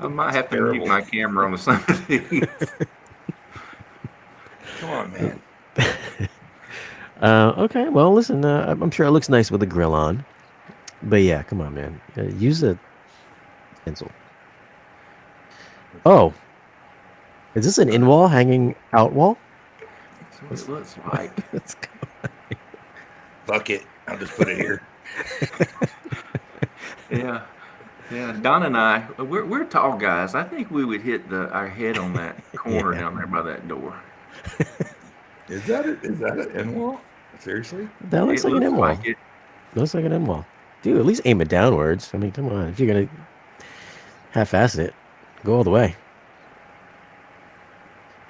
I might have to terrible. mute my camera on some of these. Come on, man. Okay, well, listen, I'm sure it looks nice with the grill on. But yeah, come on, man. Use a pencil. Oh. Is this an in-wall hanging out wall? That's what it looks like. Let's go. Fuck it. I'll just put it here. Yeah. Yeah, Don and I, we're tall guys. I think we would hit our head on that corner Yeah. down there by that door. Is that it? Is that an in wall? Seriously? That looks It like an in-wall. like it. Looks like an in-wall. Dude, at least aim it downwards. I mean, come on. If you're going to half-ass it, go all the way.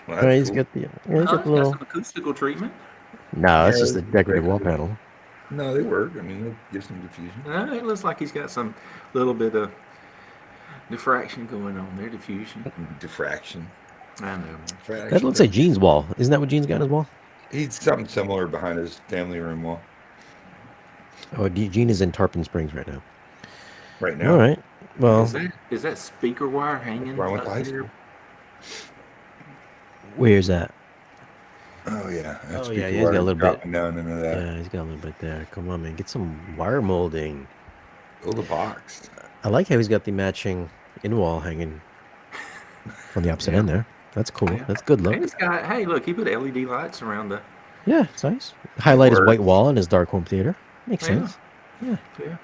Well, All right, that's he's cool. got the, yeah, he's Oh, got it's the got little... some acoustical treatment. No, that's Yeah, just a decorative wall panel. No, they work. I mean, it gives some diffusion. It looks like he's got some little bit of diffraction going on there, diffusion. Diffraction. I know. Diffraction. That looks like Gene's wall. Isn't that what Gene's got on his wall? He's something similar behind his family room wall Oh, Gene is in Tarpon Springs right now. right now. All right. Well, Is that speaker wire hanging Where I went to up high there? school. where's that? Oh yeah. That's Oh, yeah, people he's got a are little bit. dropping down into that. Yeah, he's got a little bit there. Come on, man. Get some wire molding. Oh, the box. I like how he's got the matching in-wall hanging on the opposite end there. That's cool. Yeah. That's good look. And it's got, hey, look, he put LED lights around the. Yeah, it's nice. Highlight his Works. white wall in his dark home theater. Makes Yeah. sense. Yeah. Yeah.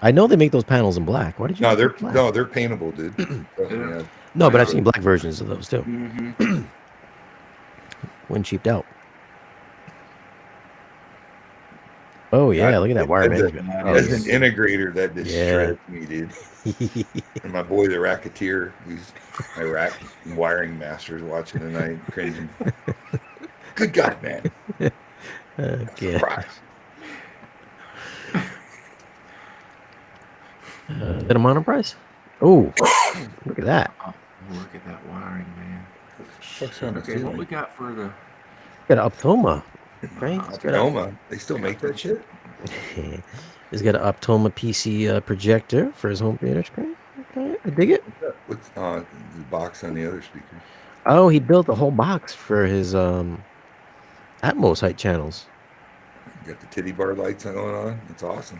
I know they make those panels in black. Why did you? No, make they're them black? they're paintable, dude. Trust me, Yeah. No, but I've seen black versions of those too. Mm-hmm. When cheaped out. Oh yeah, look at that wire As, management. as an integrator, that just Yeah. shreds me, dude. And my boy, the racketeer, he's my rack wiring master's watching tonight, cringing. Good God, man! Okay. Surprise. Is that a monoprice? Oh, look at that. Oh, look at that wiring, man. What's on the Okay, what we ceiling? got for the? Got an Optoma, right? He's got a- Optoma. They still make that shit? He's got an Optoma PC projector for his home theater screen. Okay, I dig it. What's the box on the other speaker? Oh, he built a whole box for his Atmos height channels. You got the titty bar lights going on. It's awesome.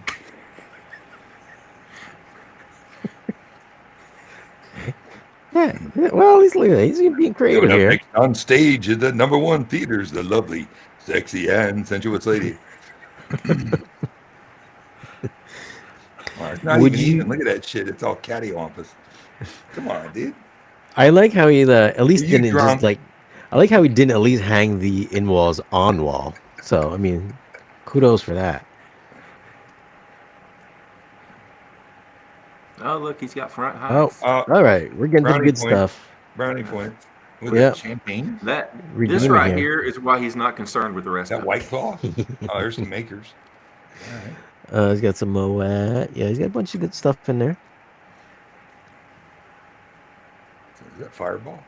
Yeah, well, he's being creative Coming up here. next on stage is the #1 theaters, the lovely, sexy, and sensuous lady. It's not Would even you- even. Look at that shit. It's all cattywampus. Come on, dude. I like how he at least Are you didn't drunk? just like. I like how he didn't at least hang the in walls on wall. So I mean, kudos for that. Oh, look, he's got front Oh, heights. all right, we're getting to the brownie good point. stuff. Brownie points. With Yeah. that champagne. This Redeeming right here. here is why he's not concerned with the rest That of white it. cloth. Oh, there's some makers. All right. He's got some Moet. Yeah, he's got a bunch of good stuff in there. So is that Fireball?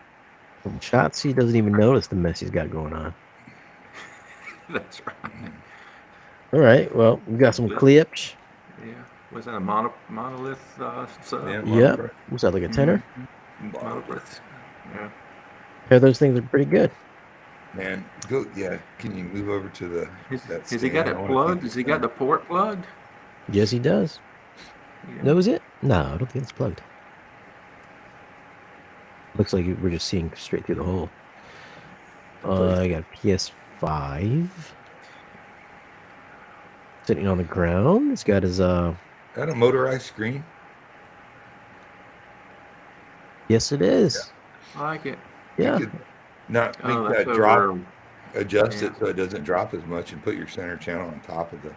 From shots, he doesn't even notice the mess he's got going on. That's right. All right, well, we got some clips. Yeah. Was that a monolith sub? Yeah. Yeah, what's that, like a tenor? Monolith. Yeah. Yeah, those things are pretty good. Man, go. Yeah. Can you move over to the? that Has he got stand? it I wanna plugged? see Has he got the port plugged? Yes, he does. Yeah. No, is it? No, I don't think it's plugged. Looks like we're just seeing straight through the hole. I got a PS5 sitting on the ground. He's got his Is that a motorized screen? Yes, it is. I like it. Yeah. You could not make Oh, that's that over drop, adjust Yeah. it so it doesn't drop as much, and put your center channel on top of the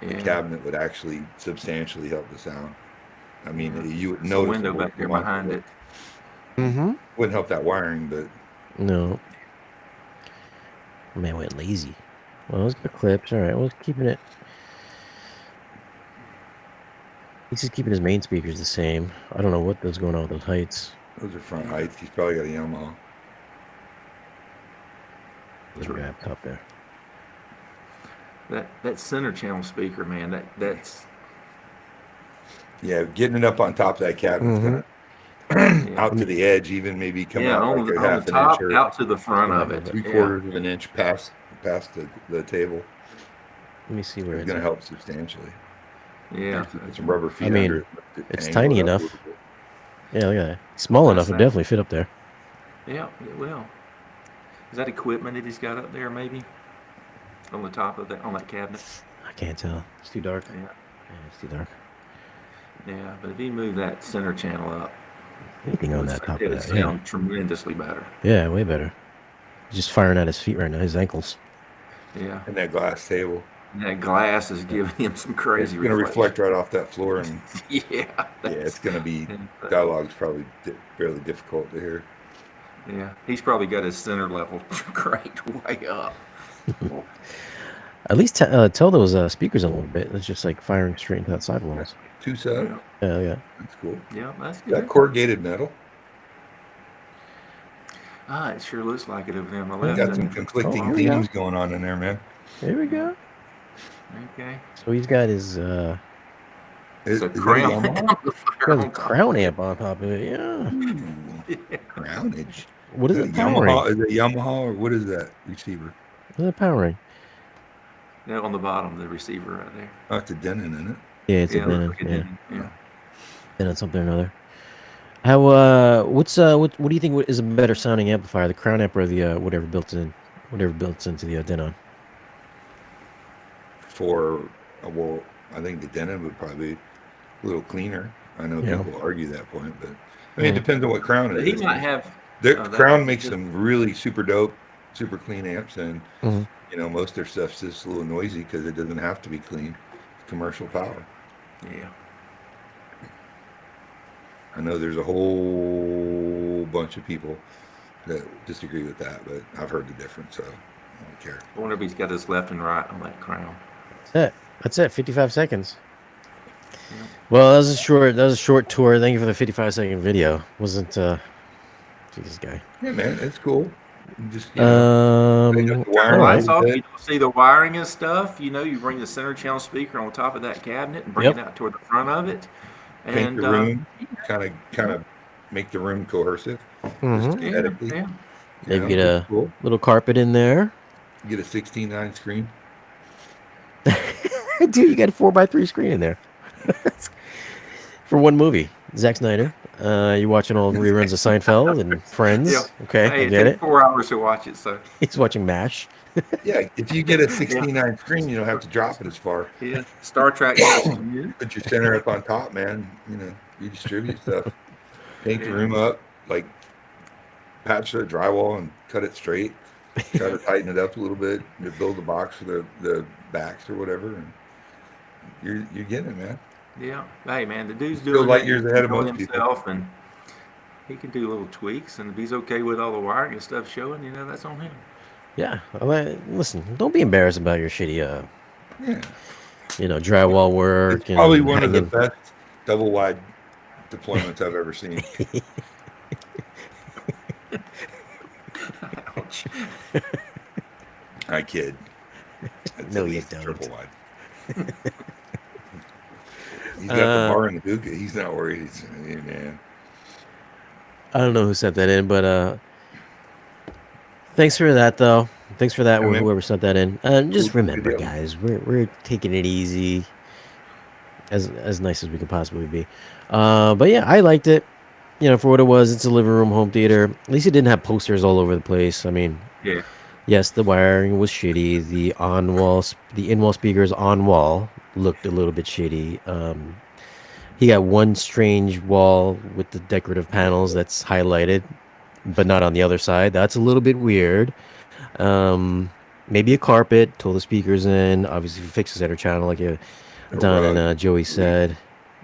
yeah. cabinet would actually substantially help the sound. I mean, Yeah. you would There's a notice window it back there wouldn't behind it. Mm-hmm. Wouldn't help that wiring, but No. Man went lazy. Well, let's get clips. All right, well, keeping it. He's just keeping his main speakers the same. I don't know what's going on with those heights. those are front heights. He's probably got a Yamaha. There's a guy up top there. That center channel speaker, man, that's Yeah, getting it up on top of that cabinet's Mhm. gonna out to the edge, even maybe come yeah, out on, like the, a on half the an inch top, or out to the front of it. 3/4 of an inch past the table. Let me see where It's it's going to at. help substantially. Yeah, Put some rubber feet I mean, under it. it's angle tiny it up a enough. little bit. Yeah, look at that. Small That's enough to that. definitely fit up there. yeah, it will. Is that equipment that he's got up there, maybe on the top of that on that cabinet? I can't tell. It's too dark. Yeah, Yeah, it's too dark. yeah. But if he moved that center channel up, Anything on that top it of would that. Yeah. sound tremendously better. Yeah, way better. He's just firing at his feet right now, his ankles. Yeah, And that glass table. and that glass is giving him some It's crazy. going to reflect right off that floor. And Yeah, yeah, that's- it's going to be, and, dialogue's probably fairly difficult to hear. yeah, he's probably got his center level cranked way up. At least tell those speakers a little bit. It's just like firing straight into that sidewalls. 2 sub. Yeah, Yeah. That's cool. yeah, that's Is that good. corrugated metal? It sure looks like it over there on the We left. got doesn't some it? conflicting here we go. themes going on in there, man. There we go. Okay. So he's got his Is It's a that a crown. Yamaha? got his crown amp on top of it. Yeah. Ooh, crownage. What is Is it it powering? Yamaha? Is it Yamaha or what is that receiver? What is it powering? Yeah, on the bottom, the receiver right there. Oh, it's a Denon in it. Yeah, it's Yeah, a Denon. look at Yeah, that. Yeah. Denon something or another. How? What do you think is a better sounding amplifier, the crown amp or the whatever built into the Denon? Well, I think the Denon would probably be a little cleaner. I know Yeah. people argue that point, but I mean, it depends on what crown it But is. he might have. The that- crown makes some really super dope, super clean amps, and Mhm. most of their stuff's just a little noisy because it doesn't have to be clean. It's commercial power. Yeah. I know there's a whole bunch of people that disagree with that, but I've heard the difference, so I don't care. I wonder if he's got his left and right on that crown. That's it. 55 seconds. Yeah. Well, that was a short tour. Thank you for the 55-second video. Wasn't Jesus guy. Yeah, man, it's cool. You just they All got the Turn the wiring lights a off. bit. You don't see the wiring and stuff. You bring the center channel speaker on top of that cabinet and bring Yep. it out toward the front of it. Paint And the room, kind of make the room cohesive. Mhm. yeah, Aesthetically, yeah. Maybe get it's a cool. little carpet in there. You get a 16:9 screen. Dude, you got a 4x3 screen in there for one movie. Zack Snyder. You watching all the reruns of Seinfeld and Friends? Yeah. Okay, Hey, I it get takes it. 4 hours to watch it, so He's watching MASH. Yeah, if you get a 16:9 screen, you don't have to drop it as far. yeah. Star Trek. Yeah. Put your center up on top, man. You distribute stuff. Paint the room up, like patch the drywall and cut it straight. Try to tighten it up a little bit to build the box for the backs or whatever. And you're getting it, man. Yeah. Hey, man, the dude's Still doing light it. years He's ahead of enjoying most people. himself, and he can do little tweaks. And if he's okay with all the wiring and stuff showing, that's on him. Yeah. Listen, don't be embarrassed about your shitty, Yeah. drywall work. It's probably and one of the hanging- best double wide deployments I've ever seen. Ouch. I kid. It's No, at you least don't. triple wide. He's got the bar in the hookah. He's not worried. He's, hey, man. I don't know who sent that in, but thanks for that, though. Thanks for that, Yeah, man. whoever sent that in. And just Cool. Good remember, deal. guys, we're taking it easy, as nice as we could possibly be. But yeah, I liked it. you know, for what it was, it's a living room home theater. At least it didn't have posters all over the place. I mean, Yeah. yes, the wiring was shitty. The in-wall speakers on wall looked a little bit shitty. He got one strange wall with the decorative panels that's highlighted, but not on the other side. That's a little bit weird. Maybe a carpet, told the speakers in. Obviously, fix the center channel, like A Don and rug. Joey said.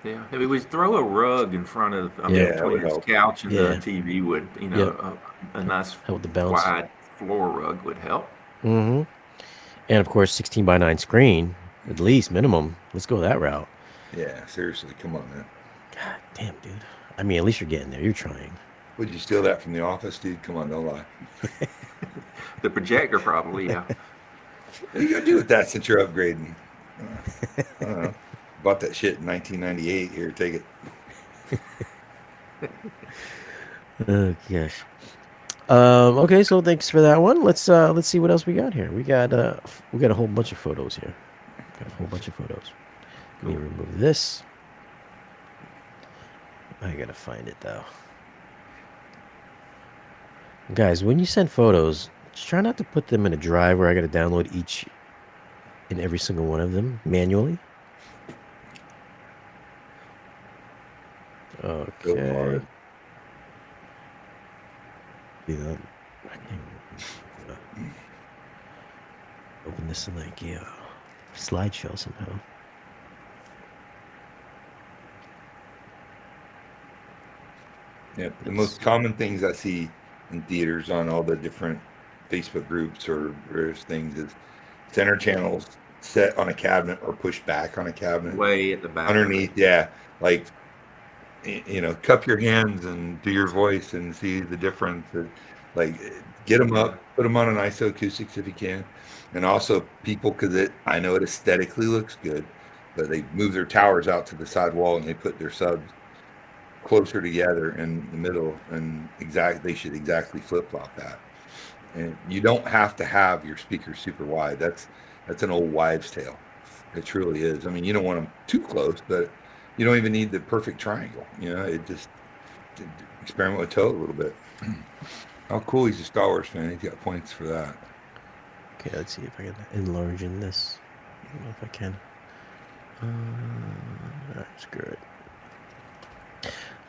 Yeah, if we throw a rug in front of, I mean, Yeah. That would between his help. couch and the Yeah. TV would, Yep. a nice Help the bounce. wide floor rug would help. Mm-hmm. And of course, 16 by 9 screen, at least minimum. Let's go that route. Yeah, seriously, come on, man. God damn, dude. I mean, at least you're getting there. You're trying. Would you steal that from the office, dude? Come on, don't lie. The projector probably, yeah. What are you gonna do with that since you're upgrading? I don't know. Bought that shit in 1998. Here, take it. Oh gosh. Okay, so thanks for that one. Let's see what else we got here. We got a whole bunch of photos here. Got a whole bunch of photos. Let me remove this. I gotta find it though. Guys, when you send photos, just try not to put them in a drive where I gotta download each and every single one of them manually. Go Okay. hard. Yeah. Open this in like slideshow somehow. Yeah, the most common things I see in theaters on all the different Facebook groups or various things is center channels set on a cabinet or pushed back on a cabinet. Way at the back. Underneath, yeah. Like, cup your hands and do your voice and see the difference. Like, get them up, put them on an ISO acoustics if you can. And also people, because I know it aesthetically looks good, but they move their towers out to the side wall and they put their subs closer together in the middle, and they should exactly flip-flop that. And you don't have to have your speakers super wide. That's an old wives' tale. It truly is. I mean, you don't want them too close, but you don't even need the perfect triangle. It just experiment with toe a little bit. How cool, he's a Star Wars fan. He's got points for that. Okay, let's see if I can enlarge in this. I don't know if I can. That's good.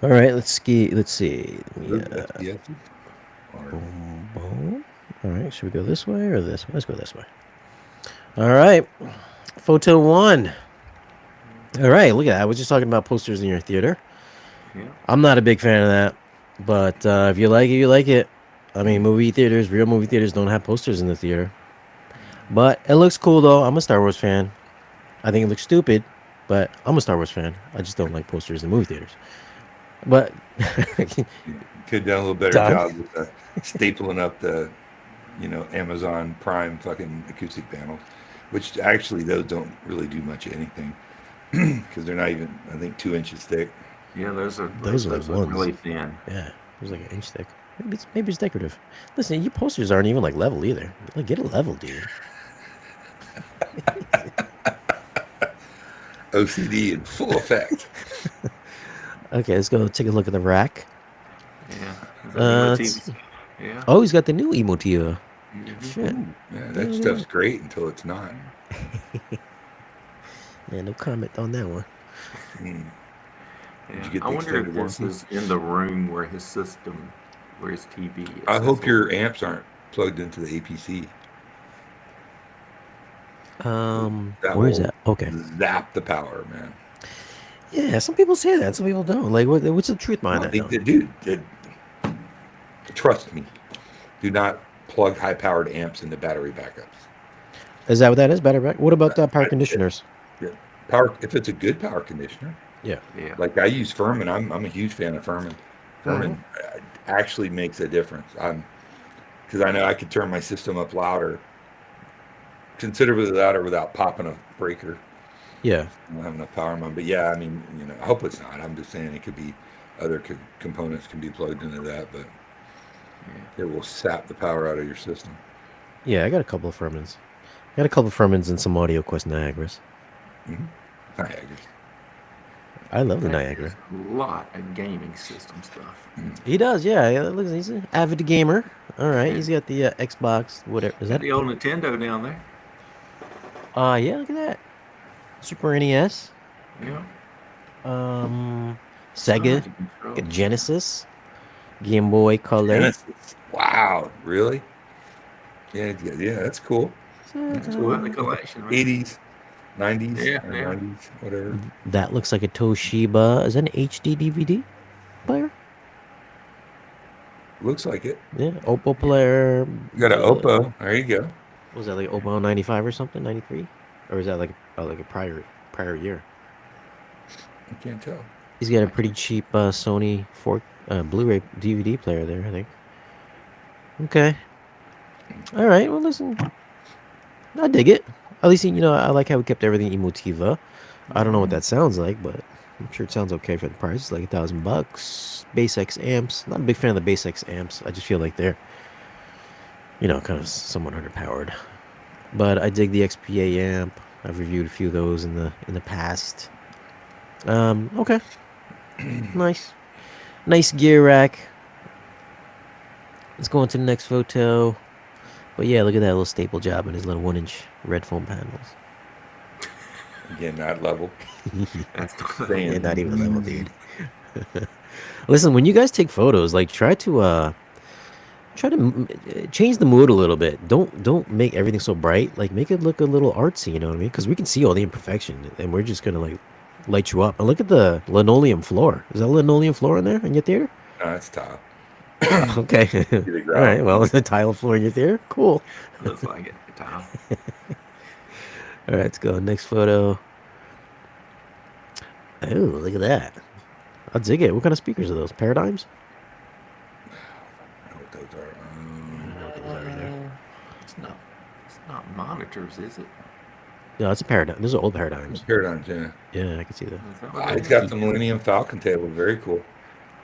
All right, let's see. Yes. Boom, boom. All right, should we go this way or this way? Let's go this way. All right, photo one. All right, look at that. I was just talking about posters in your theater. Yeah. I'm not a big fan of that, but if you like it, you like it. I mean, real movie theaters don't have posters in the theater. But it looks cool, though. I'm a Star Wars fan. I think it looks stupid, but I'm a Star Wars fan. I just don't like posters in movie theaters. But Could have done a little better job with stapling up the, Amazon Prime fucking acoustic panels, which actually those don't really do much of anything because they're not even, I think, 2 inches thick. Yeah, those are like ones. really thin. Yeah, it was like an inch thick. Maybe it's decorative. Listen, your posters aren't even like level either. Like, get a level, dude. OCD in full effect. Okay, let's go take a look at the rack. Yeah. Yeah. Oh, he's got the new Emotiva. Shit. Yeah, that stuff's great until it's not. Yeah, no comment on that one. Did you get I the wonder if extended this warranty? is in the room where his TV is. I hope your amps aren't plugged into the APC. Where is that? Okay. Zap the power, man. Yeah, some people say that. Some people don't. Like, what's the truth behind that? Dude, trust me. Do not plug high-powered amps into battery backups. Is that what that is? Battery back? What about power conditioners? Yeah. Power. If it's a good power conditioner. Yeah. Like I use Furman. I'm a huge fan of Furman. Furman actually makes a difference. Because I know I could turn my system up louder, considerably louder, without popping a breaker. Yeah. I don't have enough power in mine. But yeah, I mean, I hope it's not. I'm just saying it could be other components can be plugged into that, but it will sap the power out of your system. Yeah, I got a couple of Furmans. And some Audio Quest Niagaras. Niagaras. I love the That Niagara. is a lot of gaming system stuff. He does, yeah. Yeah, looks he's an avid gamer. All right, Yeah. he's got the Xbox. Whatever is Got that? the old Nintendo down there. Yeah. Look at that. Super NES. Yeah. Sega, Tons of controls. got Genesis, Game Boy Color. Genesis. Wow, really? Yeah, that's cool. That's That's cool. quite the collection, right? 80s, 90s, Yeah, or yeah. 90s, whatever. That looks like a Toshiba. Is that an HD DVD player? Looks like it. Yeah, Oppo player. You got an Oppo. There you go. What was that, like Oppo 95 or something? 93? Or is that like a prior year? I can't tell. He's got a pretty cheap Sony Blu-ray DVD player there, I think. Okay. All right. Well, listen, I dig it. At least I like how we kept everything Emotiva. I don't know what that sounds like, but I'm sure it sounds okay for the price. It's like $1,000. Base X amps. Not a big fan of the Base X amps. I just feel like they're, kind of somewhat underpowered. But I dig the XPA amp. I've reviewed a few of those in the past. Okay. Nice gear rack. Let's go on to the next photo. But yeah, look at that little staple job in his little 1-inch red foam panels. Again, not level. Yeah, not even level, dude. Listen, when you guys take photos, like try to change the mood a little bit. Don't make everything so bright. Like make it look a little artsy. You know what I mean? Because we can see all the imperfection, and we're just gonna like light you up. And look at the linoleum floor. Is that linoleum floor in there in your theater? No, it's top. Okay. All right. Well, it's a tile floor in your theater. Cool. Looks like it. The tile. All right, let's go. Next photo. Oh, look at that. I'll dig it. What kind of speakers are those? Paradigms? I don't know what those are. It's not monitors, is it? No, it's a paradigm. Those are old paradigms. Paradigms, yeah. Yeah, I can see that. Is that what He's it is? got the Millennium Falcon table. Very cool.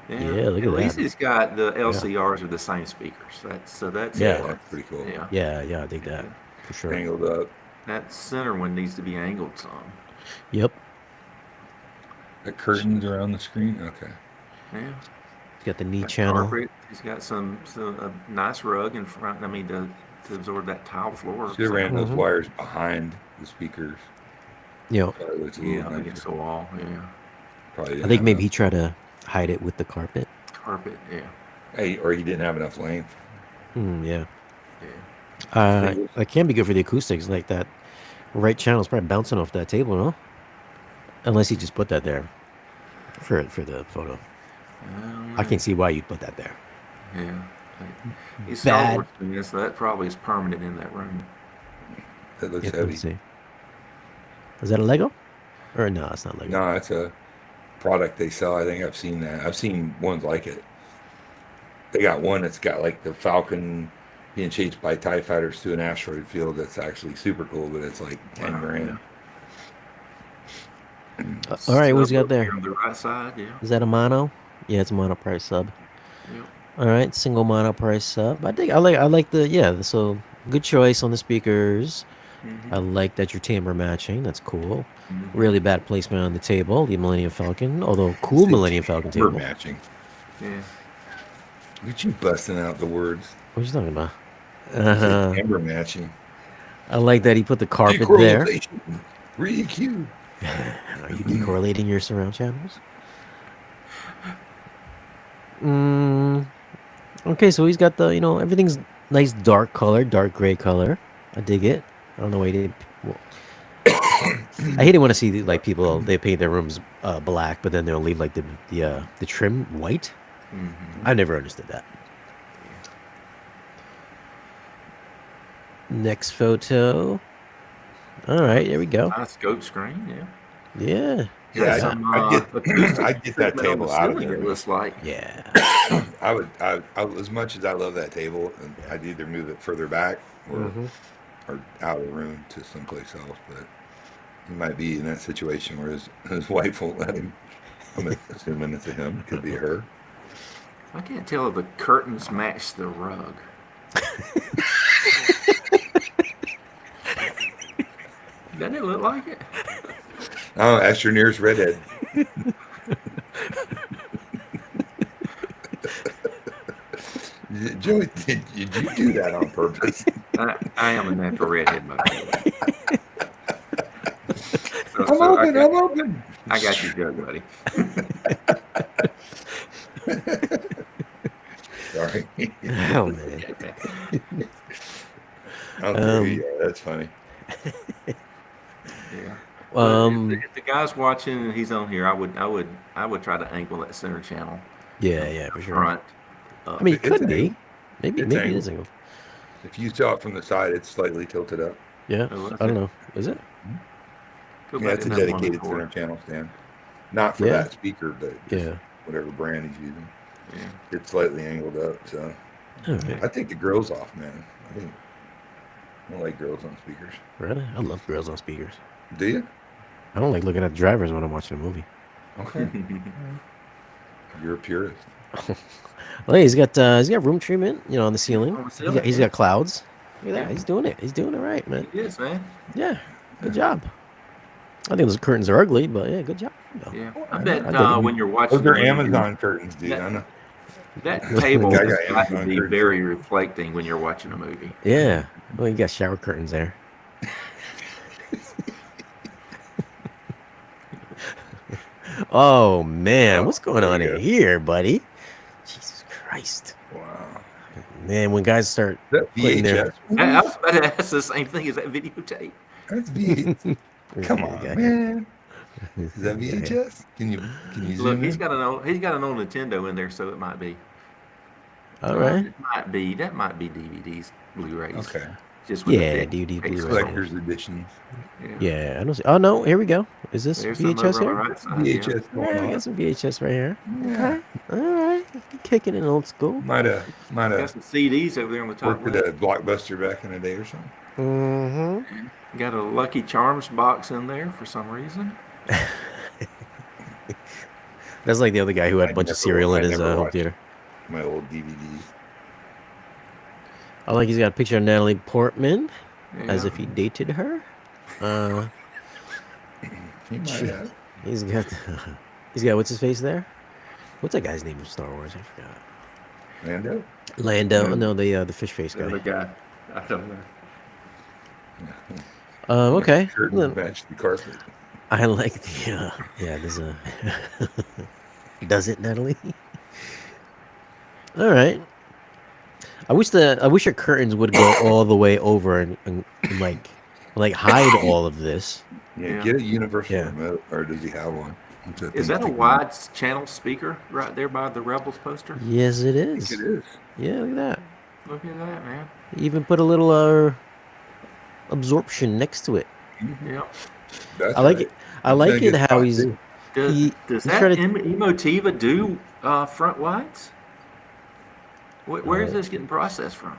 Yeah, look at At least that. it's got the LCRs are the same speakers. That's Yeah. That's pretty cool. Yeah. Yeah, I dig that for sure. Angled up. That center one needs to be angled some. Yep. The curtains around the screen. Okay. Yeah. It's got the knee That channel. carpet. He's got some a nice rug in front. I mean, to absorb that tile floor. Should have ran those wires behind the speakers. Yep. Probably looks a little Yeah, nicer. against the wall. Yeah. Probably I didn't think have maybe he tried to hide it with the carpet. Carpet. Yeah. or he didn't have enough length. Yeah. Yeah. That can be good for the acoustics. Like that right channel is probably bouncing off that table, no? Unless he just put that there for the photo. I can't see why you'd put that there. Yeah. He's Bad. Star Wars doing this, so that probably is permanent in that room. That looks Yeah, heavy. let's see. Is that a Lego? Or no, it's not Lego. No, it's a product they sell. I think I've seen that. I've seen ones like it. They got one that's got like the Falcon being chased by TIE fighters through an asteroid field. That's actually super cool, but it's like 10 Wow, grand. All right, what's he Sub got there? On the right side, yeah. Is that a mono? Yeah, it's a mono price sub. Yep. All right, single mono price sub. I like the so good choice on the speakers. I like that you're timbre matching. That's cool. Really bad placement on the table, the Millennium Falcon. Although cool Millennium Falcon Timber table. matching. Yeah. Look at you busting out the words. What are you talking about? Timber matching. I like that he put the carpet there. Decorrelation. Re-EQ. Are you decorrelating your surround channels? Okay, so he's got the, everything's nice dark color, dark gray color. I dig it. I don't know why he didn't. Well, I hate it when I see like people, they paint their rooms black, but then they'll leave like the trim white. I never understood that. Next photo. All right, here we go. Nice scope screen, yeah. Yeah. Yeah, Some, I'd get that treatment on table the out of ceiling, there. It looks like. Yeah. I would, as much as I love that table, I'd either move it further back or out of the room to someplace else. But he might be in that situation where his wife won't let him. I'm assuming it's a him. Could be her. I can't tell if the curtains match the rug. Doesn't it look like it? Oh, ask your nearest redhead. Joey, did you do that on purpose? I am a natural redhead, by the way. I'm open. I got you, Joe, buddy. Sorry. Oh man. Okay, yeah, that's funny. Yeah. Um. If the guy's watching and he's on here, I would try to angle that center channel Yeah, for sure. front up. I mean, it It's could be. angled. Maybe It's it is angled. If you saw it from the side, it's slightly tilted up. Yeah. Oh, I don't know. Is it? Go Yeah, back it's to a that one dedicated before. center channel stand. Not for Yeah. that speaker, but just Yeah. whatever brand he's using. Yeah. It's slightly angled up, so All right. I think the grill's off, man. I don't like grills on speakers. Really? I love grills on speakers. Do you? I don't like looking at the drivers when I'm watching a movie. Okay. You're a purist. Well, he's got room treatment, on the ceiling. On the ceiling, He's yeah. got clouds. Look at that. Yeah. He's doing it. He's doing it right, man. It is, man. Yeah. Good job. I think those curtains are ugly, but yeah, good job. Yeah. Oh, I bet I did it. when you're watching Those are the movie, Amazon curtains, dude. I know. that table I has got got to Amazon be curtains. very reflecting when you're watching a movie. Yeah. Well, you got shower curtains there. Oh man, what's going there on you in go. here, buddy? Jesus Christ, Wow. man! When guys start Is that putting their VHS? I was about to ask the same thing as that videotape. That's VHS. Come on, Yeah. man. Is that VHS? Can you Look, zoom he's in? got an old Nintendo in there, so it might be. All right. That might be DVDs, Blu-rays. Okay. Just with the Yeah, thick DVD, case Blu-ray. on it. Collector's editions. Yeah, I don't see. Oh no, here we go. Is this There's some VHS over on the here? right side, VHS Yeah, going I on. got some VHS right here. Yeah. All right, kicking it old school. Might have Yeah. Got some CDs over there on the top worked left. at a Blockbuster back in the day or something. Mm-hmm. Got a Lucky Charms box in there for some reason. That's like the other guy who had a I bunch of never- cereal in I his never home watched theater. My old DVDs. I like he's got a picture of Natalie Portman, as Yeah. if he dated her. He might Gee. have. He's got what's his face there? What's that guy's name from Star Wars? I forgot. Lando? Lando. Yeah. No, the fish face The other guy. guy. I don't know. Okay. Curtains Then match the carpet. I like the there's a does it, Natalie? All right. I wish your curtains would go all the way over and like hide all of this. Yeah, Yeah. get a universal Yeah. remote, or does he have one? What's that Is thing that a sticking wide channel speaker right there by the Rebels poster? Yes, it out? I is. think it is. Yeah, look at that. Look at that, man. Even put a little absorption next to it. Yep. That's I like right. it. I like it how he's Does he's that trying to- Emotiva do front wides? Where is this getting processed from?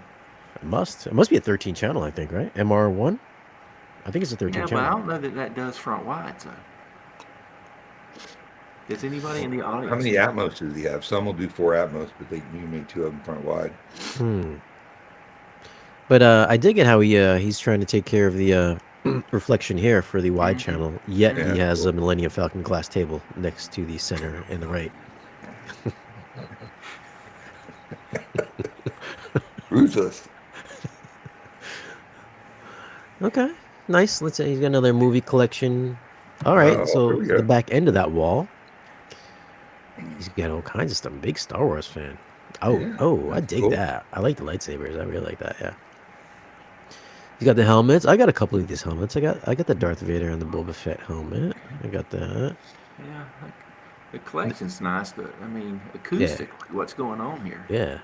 It must be a 13 channel, I think, right? MR1. I think it's a 13 Yeah, but I channel. don't know that does front wides though. Does anybody in the audience? How many Atmos does he have? Some will do 4 Atmos, but you can make 2 of them front wide. But I dig it how he's trying to take care of the reflection here for the wide channel. Yet Yeah, he has cool. a Millennium Falcon glass table next to the center and the right. Ruthless. Okay, nice. Let's say he's got another movie collection. All right, Oh, so here we go. the back end of that wall, he's got all kinds of stuff. I'm a big Star Wars fan. Oh, Yeah, I that's dig cool. that. I like the lightsabers. I really like that. Yeah. He's got the helmets. I got a couple of these helmets. I got the Darth Vader and the Boba Fett helmet. I got that. Yeah, the collection's nice, but I mean, acoustically, what's going on here? Yeah.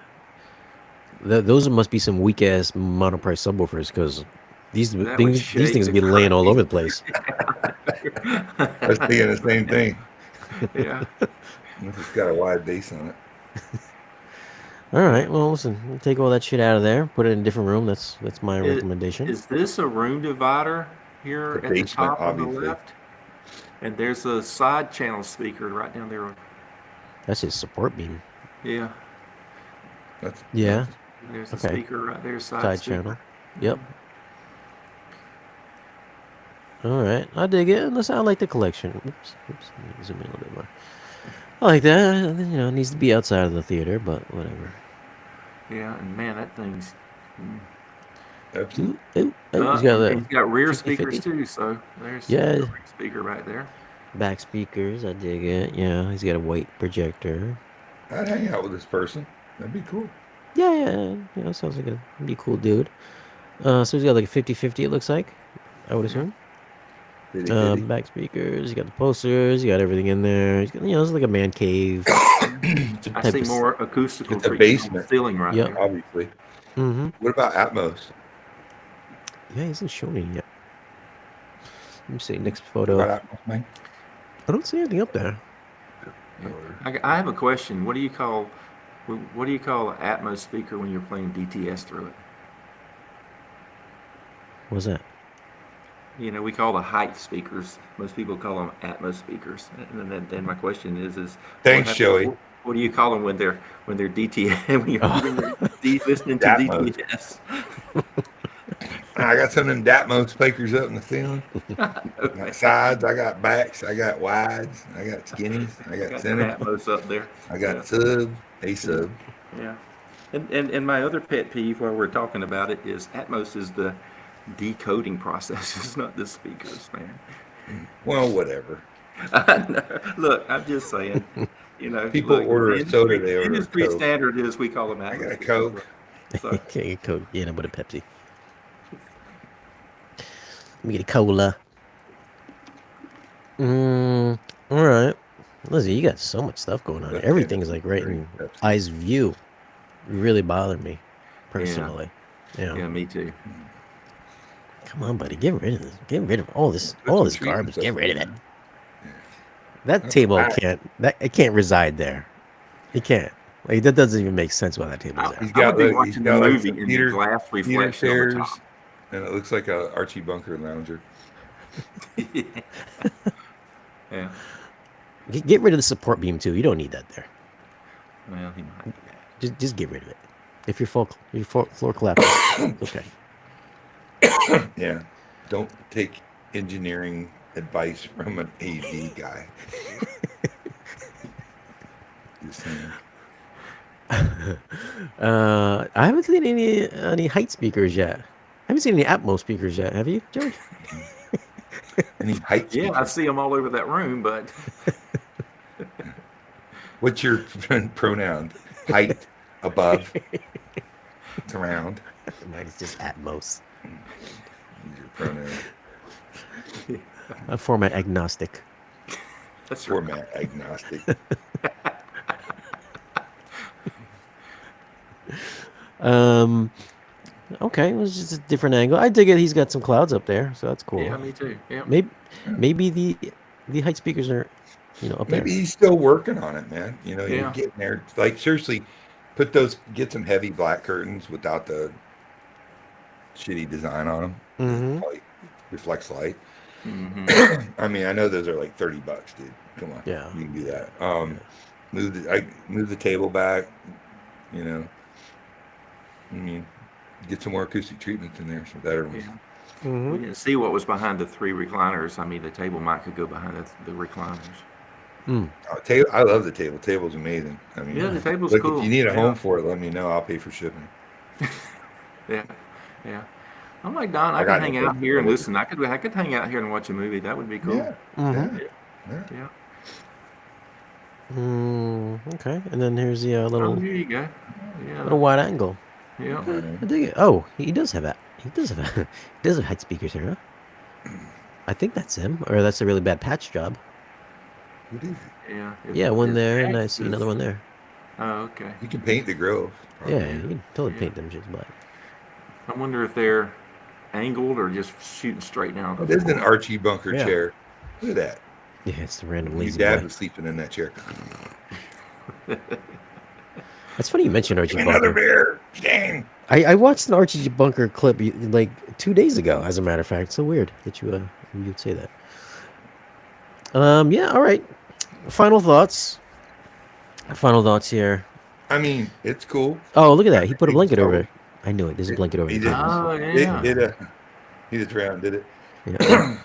Those must be some weak ass monoprice subwoofers because these That would things shake things the be laying all crap. over the place. I was thinking the same thing. Yeah. It's got a wide base on it. All right. Well, listen. We'll take all that shit out of there. Put it in a different room. That's my recommendation. Is this a room divider here The at the basement, top on the obviously. left? And there's a side channel speaker right down there. That's his support beam. Yeah, That's Yeah. there's a Okay. speaker right there, side Side speaker. channel. Yep. All right, I dig it. Listen, I like the collection. Oops. Let me zoom in a little bit more. I like that. You know, it needs to be outside of the theater, but whatever. Yeah, and man, that thing's. Absolutely. He's got And he's got rear 50-50. speakers too, so there's Yeah. a rear speaker right there. Back speakers. I dig it. Yeah, he's got a white projector. I'd hang out with this person. That'd be cool. Yeah. Sounds like be a cool dude. So he's got like a 50-50, it looks like. I would assume. Diddy. Back speakers. You got the posters. You got everything in there. He's got, it's like a man cave. I see more acoustical It's a treatment on the basement. ceiling right Yep. there. Obviously. Mm-hmm. What about Atmos? Yeah, he hasn't shown it yet. Let me see next What photo. about Atmos, Mike? I don't see anything up there. I have a question. What do you call an Atmos speaker when you're playing DTS through it? What's that? We call the height speakers. Most people call them Atmos speakers. And then my question is Thanks, Joey. What do you call them when they're DTS? When you're listening to Atmos. DTS? I got some of them Datmos speakers up in the ceiling. I got sides, I got backs, I got wides, I got skinnies, I got Got center, Atmos up there. I got Yeah. sub, a sub. Yeah. And my other pet peeve while we're talking about it is Atmos is the decoding process. It's not the speakers, man. Well, whatever. Look, I'm just saying. People order a soda, they order a industry Coke. standard is we call them Atmos. I got a speakers. Coke. So, Okay, Coke. Yeah, no, but a Pepsi. Let me get a cola. All right. Lizzie, you got so much stuff going on. Left Everything is handed like right in drink Pepsi. eyes view. Really bothered me, personally. yeah, me too. Come on, buddy. Get rid of this. Get rid of all this Put some garbage. treatments Get up rid of it. there. That That's table whack. it can't reside there. It can't. Like that doesn't even make sense why that table is there. He's I would got be like, watching he's the got like movie some in the theater glass reflection on the chairs, top. and it looks like a Archie Bunker lounger. Yeah. Get rid of the support beam too. You don't need that there. Well, he might. Just get rid of it. If your floor collapses, it's okay. Yeah. Don't take engineering advice from an AV guy. Just saying. I haven't seen any height speakers yet. I haven't seen any Atmos speakers yet. Have you, Joey? Any height Yeah, I speakers? see them all over that room, but What's your pronoun? Height, above, surround. Mine is just Atmos. Use your pronoun. A format agnostic. that's right. Format agnostic. Okay, it was just a different angle. I dig it. He's got some clouds up there, so that's cool. Yeah, me too. Yeah. Maybe the height speakers are, up there. Maybe he's still working on it, man. You're Yeah. getting there. Like, seriously, get some heavy black curtains without the shitty design on them. Mm-hmm. Like, reflects light. Mm-hmm. I mean, I know those are like $30, dude. Come on. Yeah. You can do that. Move the table back, I mean, get some more acoustic treatments in there so that everyone's Yeah. Mm-hmm. We didn't see what was behind the three recliners. I mean, the table might could go behind the recliners. I love the table. Table's amazing. I mean, Yeah, the table's look, cool. if you need a Yeah. home for it, let me know. I'll pay for shipping. Yeah, yeah. I'm like Don. I got could hang no out here and problem. listen. I could hang out here and watch a movie. That would be cool. Yeah. Mm-hmm. Yeah. Yeah. Okay, and then here's the Oh, little here you go. Yeah. little wide angle. Yeah. I dig it. Oh, he does have that. He does have height speakers here, huh? I think that's him, or that's a really bad patch job. What is it? Yeah. Yeah, one His there, and I axe see is- another one there. Oh, okay. You can paint the grove. probably. Yeah, you can totally Yeah. paint them shits black. I wonder if they're angled or just shooting straight down. Oh, there's an Archie Bunker Yeah. chair. Look at that. Yeah, it's the random Your lazy dad boy. was sleeping in that chair. That's funny you mentioned Archie Another Bunker. bear. Dang. I watched an Archie Bunker clip like 2 days ago, as a matter of fact. It's so weird that you'd say that. Yeah, all right. Final thoughts. Final thoughts here. I mean, it's cool. Oh, look at that. He put a blanket So- over it. I knew it. There's a blanket over He it. did. Oh, yeah. He just drowned, did it? Yeah.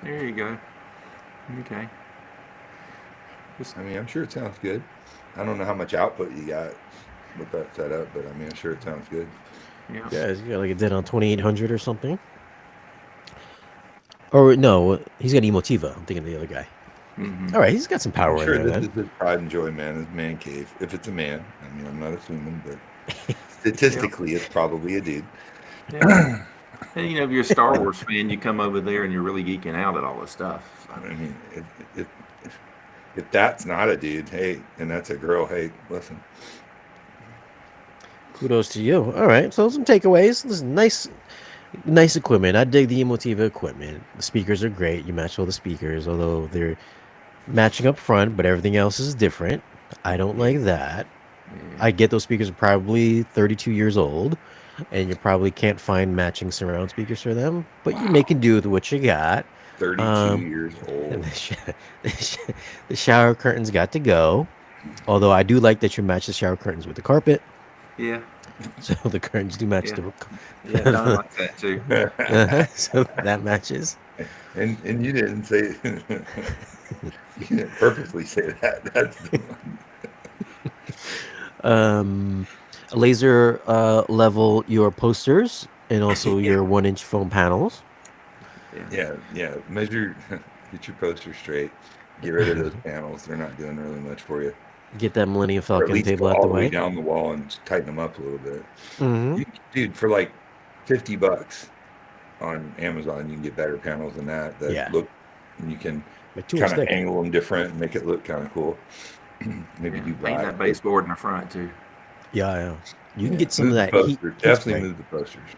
There you go. Okay. I mean, I'm sure it sounds good. I don't know how much output you got with that setup, but I mean, I'm sure it sounds good. Yeah. Yeah, he's got like a dead on 2800 or something. Or no, he's got Emotiva. I'm thinking of the other guy. Mm-hmm. All right, he's got some I'm power in sure there this then. is his pride and joy, man. His man cave. If it's a man, I mean, I'm not assuming, but statistically, it's probably a dude. Yeah. And if you're a Star Wars fan, you come over there and you're really geeking out at all this stuff. I mean, if that's not a dude, hey, and that's a girl, hey, listen. Kudos to you. All right, so some takeaways. This is nice equipment. I dig the Emotiva equipment. The speakers are great. You match all the speakers, although they're matching up front, but everything else is different. I don't like that. I get those speakers are probably 32 years old, and you probably can't find matching surround speakers for them, but you're making do with what you got. 32 years And old. the shower curtains got to go. Although I do like that you match the shower curtains with the carpet, Yeah. so the curtains do match Yeah. Yeah, Don likes that too. so that matches. And you didn't say you didn't purposely say that. That's the one. Laser level your posters and also your 1-inch foam panels. Yeah. Measure, get your poster straight. Get rid of those panels. They're not doing really much for you. Get that Millennium Or at Falcon least table go out all the the way way. down the wall and tighten them up a little bit. Mm-hmm. Dude, for like $50 on Amazon, you can get better panels than that Yeah. look, and you can Like 2 kind inch of thick. angle them different and make it look kind of cool. Maybe do Paint black. that baseboard in the front too. Yeah. You can Yeah, get some of move that the heat. posters. heat Definitely spray. move the posters.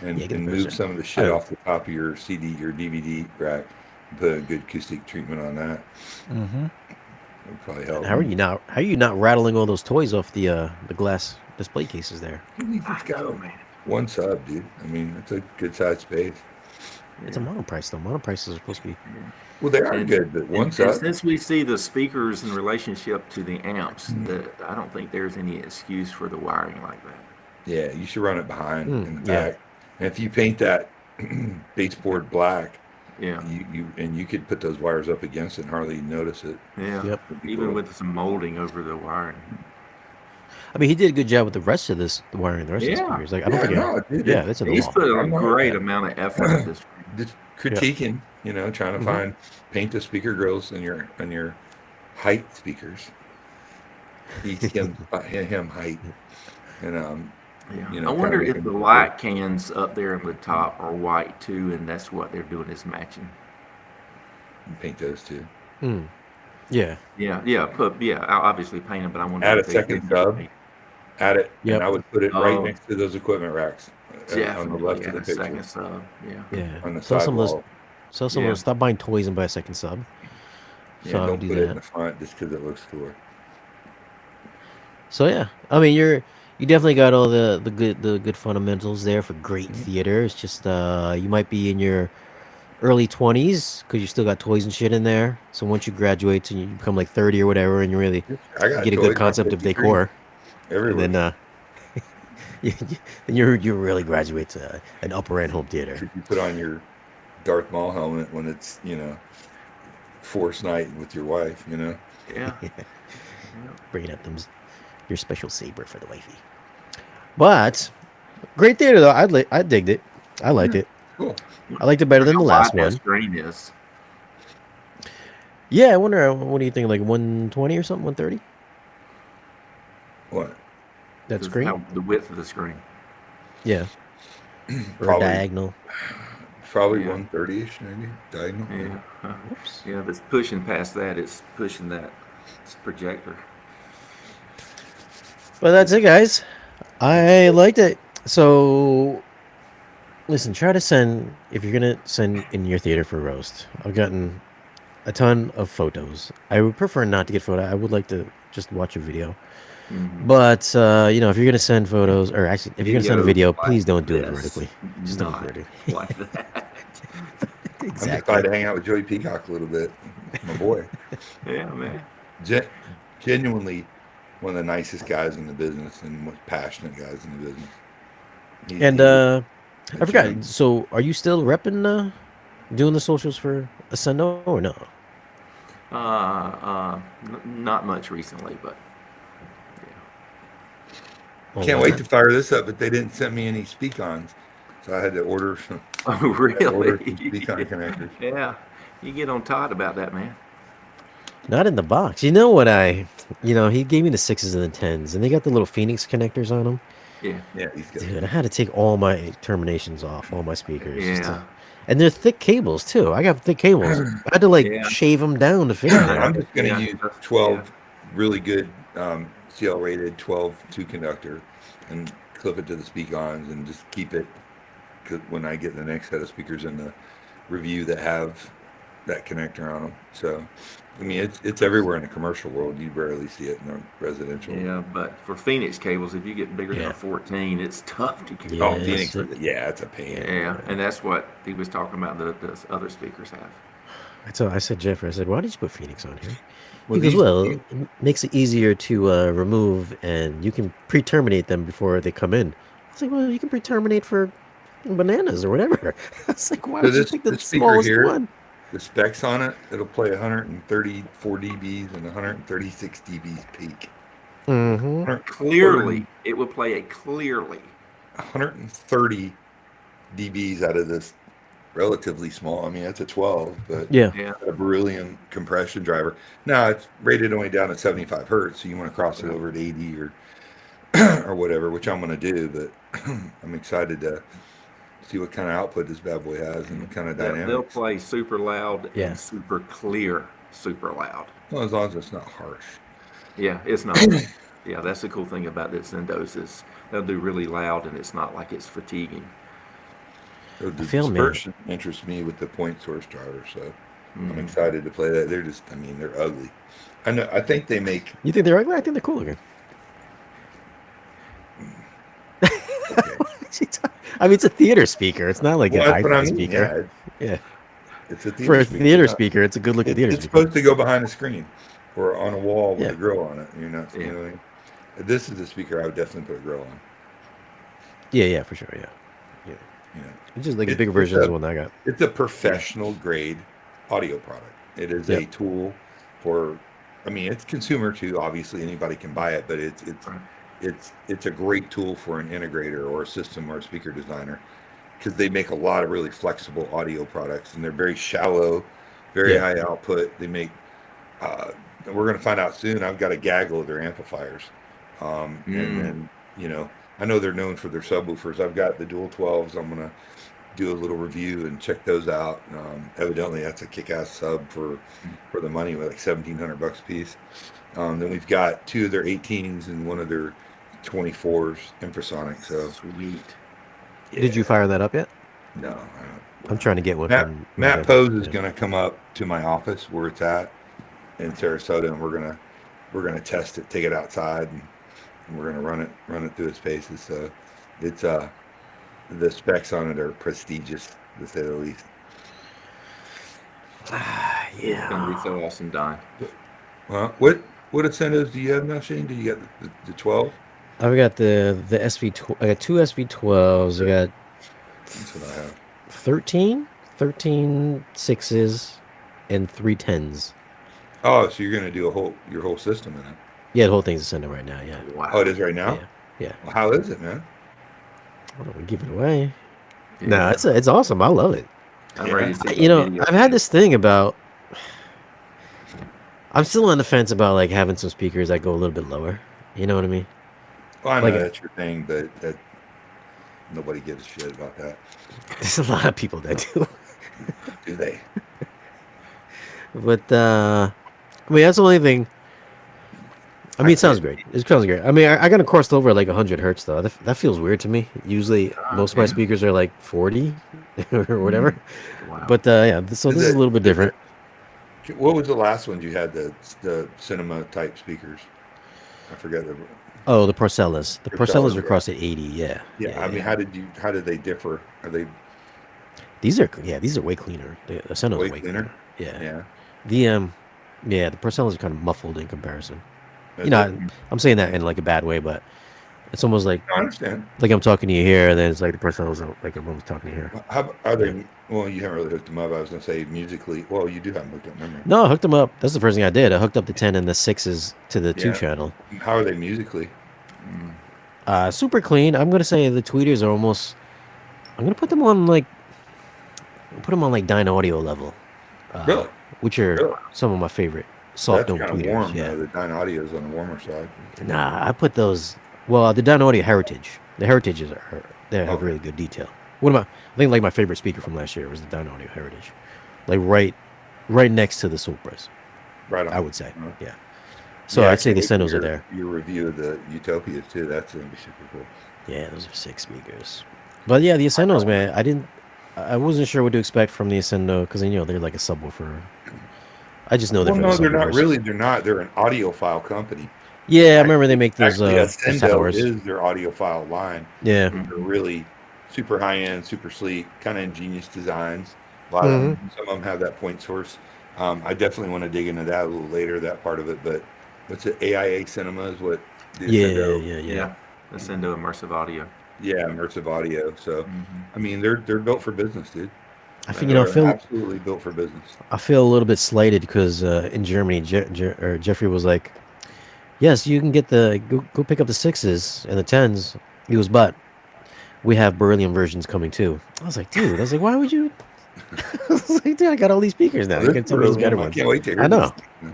And, Yeah, get the and move poster. some of the shit Oh. off the top of your CD, your DVD rack. Put a good acoustic treatment on that. Mm-hmm. That would probably help. And how are you not rattling all those toys off the glass display cases there? It's got Oh man. one sub, dude. I mean, it's a good sized space. It's a mono price though. Mono prices are supposed to be. Well, they are And- good, but one And sub. since we see the speakers in relationship to the amps, I don't think there's any excuse for the wiring like that. Yeah, you should run it behind in the yeah. back. And if you paint that baseboard black, Yeah. you could put those wires up against it and hardly notice it. Yeah. Yep. Even with some molding over the wiring. I mean, he did a good job with the rest of this, the wiring, the rest of the Yeah. speakers. Like I don't think. dude, Yeah, that's in the He's wall. put a I'm not- great amount of effort in this. just critiquing, trying to find paint the speaker grills on your height speakers. him height, and Yeah. I wonder if the light cans up there in the top are white too, and that's what they're doing is matching. paint those too. Yeah. Yeah. I'll obviously paint them, but I wonder Add if a they second did sub. paint. Add it, Yep. and I would put it right Oh. next to those equipment racks on the Definitely left of add the a picture, second sub. Yeah. Yeah. on the Sell side some of those. wall. Sell some of Yeah. those. Stop buying toys and buy a second sub. Yeah, So I would don't do put it in that. the front just because it looks cooler. So yeah, I mean you definitely got all the good fundamentals there for great theater. It's just you might be in your early 20s because you still got toys and shit in there. So once you graduate and you become like 30 or whatever, and you really I got get a toys, good concept I'm of 53, decor, and everywhere. then you really graduate to an upper end home theater. You put on your Darth Maul helmet when it's Force night with your wife. Yeah. Bringing up your special saber for the wifey. But great theater though. I digged it. I liked it. Cool. I liked it better than the How last wide that one. screen is. Yeah, I wonder what do you think, like 120 or something, 130? What? That Just screen? the width of the screen. Yeah. Or Probably. diagonal. Probably Yeah. 130-ish, maybe diagonal. Yeah. Oops. Yeah, if it's pushing past that, it's pushing that projector. But that's it, guys. I liked it. So, listen, try to send, if you're going to send in your theater for roast, I've gotten a ton of photos. I would prefer not to get photo. I would like to just watch a video. Mhm. But, if you're going to send photos, or actually, if you're going to send a video, Videos please don't do it this, vertically. Just don't not vertically. like that. I'm just glad to hang out with Joey Peacock a little bit. My boy. Yeah, man. Genuinely one of the nicest guys in the business and most passionate guys in the business. And, I forgot. genuine. So, are you still repping doing the socials for Ascendo or no? Not much recently, but Oh, Can't wow. wait to fire this up, but they didn't send me any speak-ons, so I had to order some. oh, I had to order really? some speak-on connectors. Yeah, you get on Todd about that, man. Not in the box. You know what he gave me the 6s and the 10s, and they got the little Phoenix connectors on them. Yeah, Yeah, he's good. Dude, I had to take all my terminations off, all my speakers. yeah, And they're thick cables, too. I got thick cables. I had to, like, Yeah. shave them down to fit in there. I'm just going to Yeah, use that's- 12 really good CL rated 12 2 conductor and clip it to the speak-ons and just keep it 'cause when I get the next set of speakers in the review that have that connector on them. So, I mean, it's everywhere in the commercial world. You rarely see it in the residential. Yeah, but for Phoenix cables, if you get bigger than Yeah. a 14, it's tough to get. Yeah. Oh, Yes. Phoenix, yeah, it's a pain. Yeah, and that's what he was talking about. The other speakers have. I said, Jeffrey, I said, why did you put Phoenix on here? Well, He goes, these- well, it makes it easier to remove, and you can pre-terminate them before they come in. I was like, well, you can pre-terminate for bananas or whatever. I was like, why So would you this- pick the this speaker smallest here- one? The specs on it, it'll play 134 dBs and 136 dBs peak. Mm-hmm. Clearly, it would play a clearly. 130 dBs out of this relatively small. I mean, it's a 12, but Yeah. Yeah, a beryllium compression driver. Now it's rated only down at 75 hertz, so you want to cross it over at 80 or or whatever, which I'm going to do. But I'm excited to see what kind of output this bad boy has and what kind of they'll dynamics. play super loud Yeah. and super clear, super loud. Well, as long as it's not harsh. Yeah, it's not. Yeah, that's the cool thing about the Ascendos is they'll do really loud and it's not like it's fatiguing. So the feel me. dispersion interests me with the point source driver, so I'm excited to play that. They're just, I mean, they're ugly. I know. I think they make. You think they're ugly? I think they're cool looking. I mean, it's a theater speaker. It's not like Well, an that's what I hi-fi mean. speaker. Yeah, Yeah. it's a theater For a speaker. theater Yeah. speaker, it's a good-looking theater It's speaker. supposed to go behind a screen or on a wall with Yeah. a grill on it. You're not. You Yeah. know what I mean? This is a speaker I would definitely put a grill on. Yeah, for sure, yeah. You know, It's just like a It- bigger it's version of a- the one I got. it's a professional grade audio product. It is Yeah. a tool for. I mean, it's consumer too. Obviously, anybody can buy it, but Right. it's a great tool for an integrator or a system or a speaker designer because they make a lot of really flexible audio products and they're very shallow, very Yeah. high output. They make. We're going to find out soon. I've got a gaggle of their amplifiers, and then I know they're known for their subwoofers. I've got the dual 12s. I'm going to do a little review and check those out. Evidently, that's a kick-ass sub for the money, with like $1,700 a piece. Then we've got 2 of their 18s and 1 of their 24s infrasonic. So Sweet. Did you fire that up yet? no, I don't. I'm trying to get one Matt, from Matt Poes is going to come up to my office where it's at in Sarasota, and we're gonna test it, take it outside, and we're gonna run it through its paces. So it's the specs on it are prestigious, to say the least. It's gonna be so awesome, Don. Well, what Ascendos do you have now, Shane? Do you got the 12? I've got the SV. I got 2 SV12s. I got That's what I have. 13 6s, and 3 10s. Oh, so you're gonna do your whole system in it? Yeah, the whole thing's Ascendo right now. Yeah, Wow. Oh, it is right now. yeah. Well, how is it, man? I don't want to give it away. Yeah. No, it's awesome. I love it. I'm ready to see You the know, video. I've had this thing about. I'm still on the fence about like having some speakers that go a little bit lower. You know what I mean? Well, I know Like- that's your thing, but that nobody gives a shit about that, There's a lot of people that do. do they? But I mean, that's the only thing. I mean, it sounds great. It sounds great. I mean, I got it coursed over at like 100 hertz though. That feels weird to me. Usually, most of my speakers are like 40 or whatever. Wow. But yeah, so Is this is it- a little bit different. What was the last one you had? The cinema type speakers? I forget. Oh, the Porcellas. The Porcellas, Porcellas are across at 80. Yeah. Yeah, I mean, how did they differ? Are they these are way cleaner. The Ascendo's way way cleaner? Yeah. Yeah. The Porcellas are kind of muffled in comparison. That's You know, it. I'm saying that in like a bad way, but It's almost like I understand. I'm talking to you here, and then it's like the person was like everyone's talking to you here. How are they? Well, you haven't really hooked them up. I was going to say musically. Well, you do have them hooked up, remember? No, I hooked them up. That's the first thing I did. I hooked up the 10 and the 6s to the 2 Yeah. channel. How are they musically? Super clean. I'm gonna say the tweeters are almost. I'm gonna put them on like Dyne Audio level, Really? which are Really? some of my favorite soft That's dome kind of tweeters. warm. Yeah. The Dyne Audio is on the warmer side. Nah, I put those. Well, the Dunn Audio Heritage. The Heritages they have Okay. really good detail. I think like my favorite speaker from last year was the Dunn Audio Heritage, like right next to the Supras. Right on. I would say, Uh-huh. yeah. So Yeah, I I'd say the can't wait Ascendos for are there. Your review of the Utopias too. That's going to be super cool. Yeah, those are 6 speakers. But yeah, the Ascendos, man. I wasn't sure what to expect from the Ascendo because they're like a subwoofer. I just know they're Well, for no, the they're not subwoofers. really. They're not. They're an audiophile company. Yeah, I remember they make those Actually, Ascendo towers. is their audiophile line. Yeah. They're really super high end, super sleek, kind of ingenious designs. A lot of them, some of them have that point source. I definitely want to dig into that a little later, that part of it. But what's it? AIA Cinema is what the Ascendo. Yeah. Ascendo immersive audio. Yeah, immersive audio. So, I mean, they're built for business, dude. I think They're absolutely built for business. I feel a little bit slighted because in Germany, Jeffrey was like, "Yes, you can get go pick up the 6s and the 10s." He goes, "But we have beryllium versions coming too." I was like, "Dude," why would you? I was like, "Dude, I got all these speakers now. You can tell me these better I ones." can't wait to hear I know. this.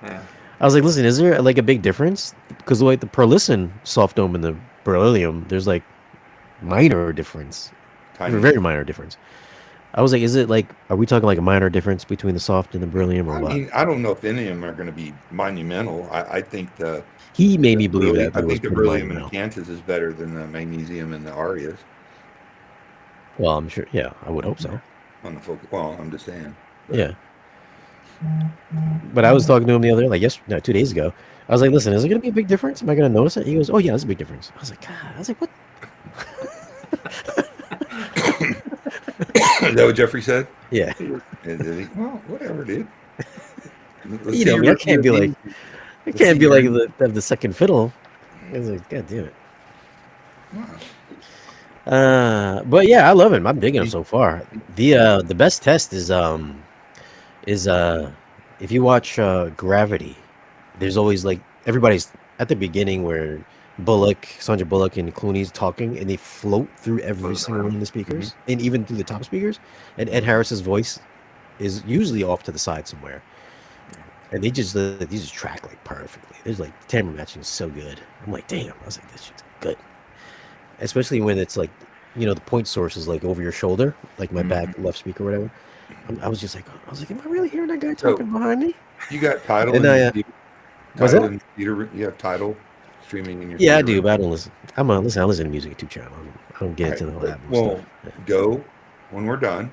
Yeah. I was like, "Listen, is there like a big difference? Because like the Perlisten soft dome and the beryllium, there's like minor difference, Tiny. very minor difference." I was like, "Is it like? Are we talking like a minor difference between the soft and the beryllium, or I what?" mean, I don't know if any of them are going to be monumental. I think He made me believe that. I it was think the pretty beryllium and monumental. Cantus is better than the magnesium and the Arias Well, I'm sure. Yeah, I would hope so. on the focus. Well, I'm just saying. Yeah. But I was talking to him the other, 2 days ago. I was like, "Listen, is it going to be a big difference? Am I going to notice it?" He goes, "Oh yeah, it's a big difference." I was like, "God," I was like, "What?" Is that what Jeffrey said? Yeah. And did he? Well, whatever, dude. Let's You see know me, your I can't be review. like, I can't be like the second fiddle. I was like, God damn it. But yeah, I love him. I'm digging him so far. The best test is if you watch Gravity, there's always like everybody's at the beginning where Sandra Bullock and Clooney's talking and they float through every single one of the speakers and even through the top speakers. And Ed Harris's voice is usually off to the side somewhere. And they just track like perfectly. There's like the timbre matching is so good. I'm like, damn. I was like, this shit's good. Especially when it's like, the point source is like over your shoulder, like my back left speaker or whatever. I was like, am I really hearing that guy talking behind me? You got Tidal And in what's Tidal that? in theater. You have Tidal streaming in your Yeah, I theater do, room? but I don't listen. I listen to music at 2 channel. I don't get into the whole Right. album Well, stuff. go when we're done.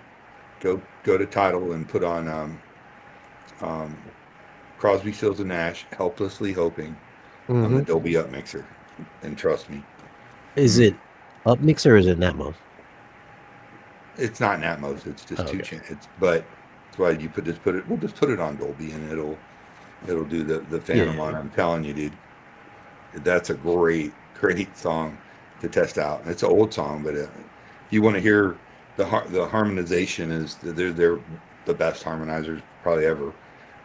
Go to Tidal and put on Crosby, Stills and Nash, "Helplessly Hoping" on the Dolby Up mixer, and trust me, Is it up mixer or is it Natmos? it's not in Atmos. It's just Okay. 2 channels. But that's why you we'll just put it on Dolby, and it'll do the Phantom on. I'm telling you, dude, that's a great song to test out. It's an old song, but you want to hear the harmonization is they're the best harmonizers probably ever.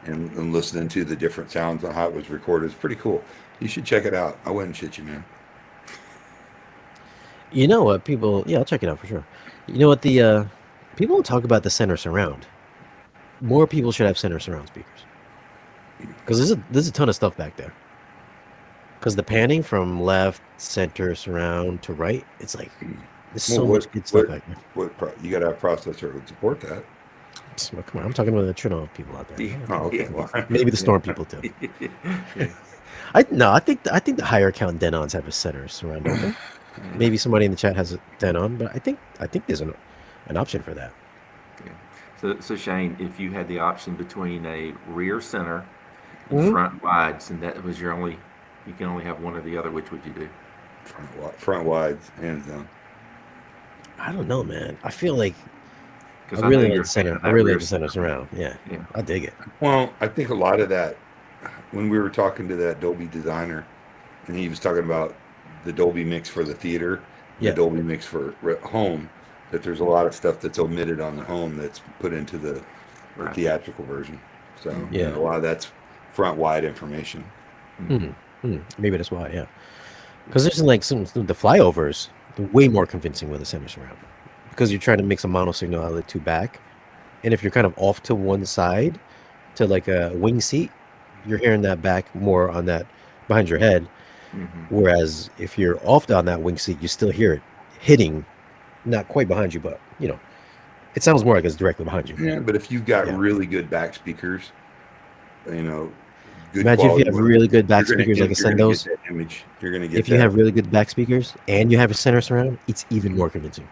And listening to the different sounds on how it was recorded is pretty cool. You should check it out. I wouldn't shit you, man. You know what people? Yeah, I'll check it out for sure. You know what the people don't talk about the center surround. More people should have center surround speakers because there's a ton of stuff back there. Because the panning from left, center, surround to right, it's like there's so much good stuff back there. You got to have a processor to support that. Well, come on, I'm talking about the Trinov people out there. Oh, okay. Well, Maybe the Storm people too. I think the higher count Denons have a center surround. Don't they? Maybe somebody in the chat has a Denon, but I think there's an option for that. Yeah. So Shane, if you had the option between a rear center and front wides, and that was you can only have one or the other, which would you do? front wides, hands down. I don't know, man. I feel like Because I really like the center. I really like the center surround. Yeah, I dig it. Well, I think a lot of that, when we were talking to that Dolby designer, and he was talking about the Dolby mix for the theater, Yeah. the Dolby mix for home, that there's a lot of stuff that's omitted on the home that's put into the Right. theatrical version. So Yeah. a lot of that's front wide information. Maybe that's why, yeah. Because there's like the flyovers, they're way more convincing with a center surround. Because you're trying to mix a mono signal out of the two back. And if you're kind of off to one side, to like a wing seat, you're hearing that back more on that behind your head. Whereas if you're off on that wing seat, you still hear it hitting, not quite behind you, but it sounds more like it's directly behind you. Yeah, but if you've got Yeah. really good back speakers, good Imagine if quality you have ones, really good back you're gonna speakers like get- you're gonna Ascendos. get that image. You're going to get If you have really good back speakers and you have a center surround, it's even more convincing.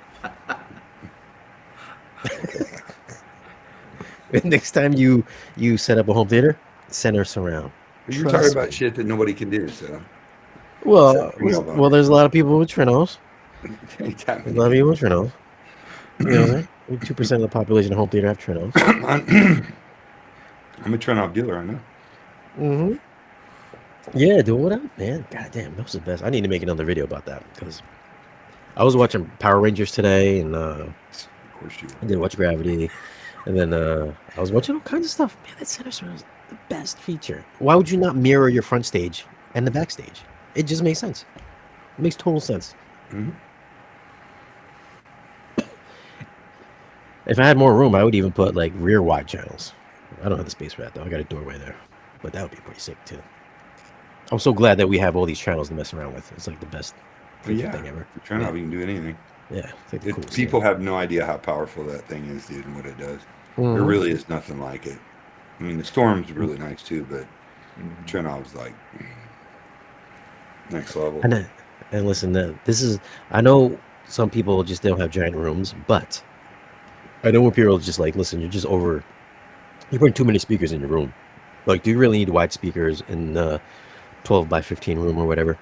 Next time you set up a home theater, center surround. You're Trust talking about me. shit that nobody can do. So Well, Except- well, there's a lot of people with Trinos. Ain't that There's many a lot of people with Trinos. You know what I'm saying? 2% of the population of home theater have Trinos. I'm a Trenov dealer, I know. Mm-hmm. Yeah, do what up, man. God damn, that was the best. I need to make another video about that because I was watching Power Rangers today, and Of course you I did watch Gravity, and then I was watching all kinds of stuff. Man, that center surround is the best feature. Why would you not mirror your front stage and the back stage? It just makes sense. It makes total sense. Mhm. If I had more room, I would even put like rear wide channels. I don't have the space for that though. I got a doorway there, but that would be pretty sick too. I'm so glad that we have all these channels to mess around with. It's like the best But yeah, thing ever. for Trenov, you can do anything. Yeah, it's like the coolest People have no idea how powerful that thing is, dude, and what it does. thing. There Mhm. really is nothing like it. I mean, the Storm's really nice too, but Trenov's like next level. And listen, this is. I know some people just don't have giant rooms, but I know when people are just like, listen, you're just over. You're putting too many speakers in your room. Like, do you really need wide speakers in the 12 by 15 room or whatever?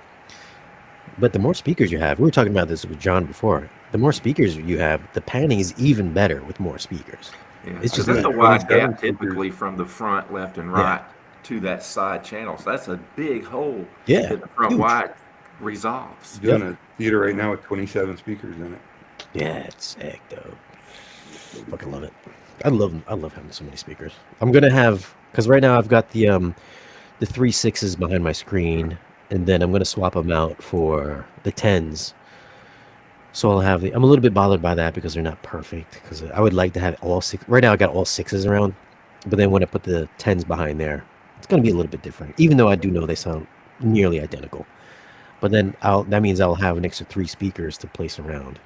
But the more speakers you have, we were talking about this with John before. The more speakers you have, the panning is even better with more speakers. Yeah. It's just That's a that wide 27 gap typically from the front, left, and right to that side channel. So that's a big hole Yeah, that the front huge. wide resolves. Doing a theater right now with 27 speakers in it. Yeah, it's sick, though. Fucking love it. I love having so many speakers. I'm gonna have because right now I've got the 3.6s behind my screen, and then I'm gonna swap them out for the 10s. So I'll have I'm a little bit bothered by that because they're not perfect. Because I would like to have all six. Right now I got all 6s around, but then when I put the 10s behind there, it's gonna be a little bit different. Even though I do know they sound nearly identical, but then that means I'll have an extra 3 speakers to place around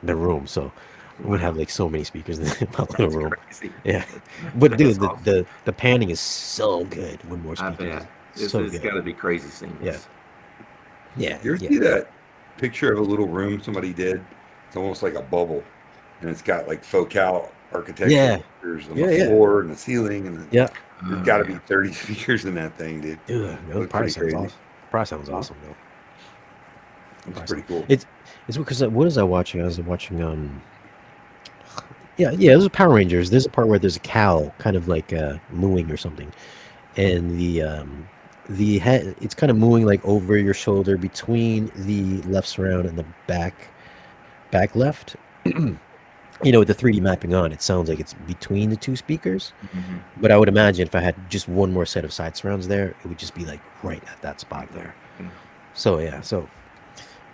the room. So I'm gonna have like so many speakers in my little room. Crazy. Yeah, but dude, That's the panning is so good with more I speakers. bet. It's So got good. to be crazy seamless. Yeah, You ever yeah. see that picture of a little room somebody did? It's almost like a bubble, and it's got like focal architecture Yeah. features on Yeah, the yeah. floor and the ceiling, and Yeah, there's got to be 30 speakers in that thing, dude. dude, the Look price pretty sounds crazy. awesome. Price sounds awesome though. It's pretty cool. It's because what was I watching? I was watching yeah, there's a Power Rangers. There's a part where there's a cow kind of like mooing or something, and the head it's kind of mooing like over your shoulder between the left surround and the back left. With the 3D mapping on, it sounds like it's between the two speakers. Mhm. But I would imagine if I had just one more set of side surrounds there, it would just be like right at that spot there. Yeah. So yeah, so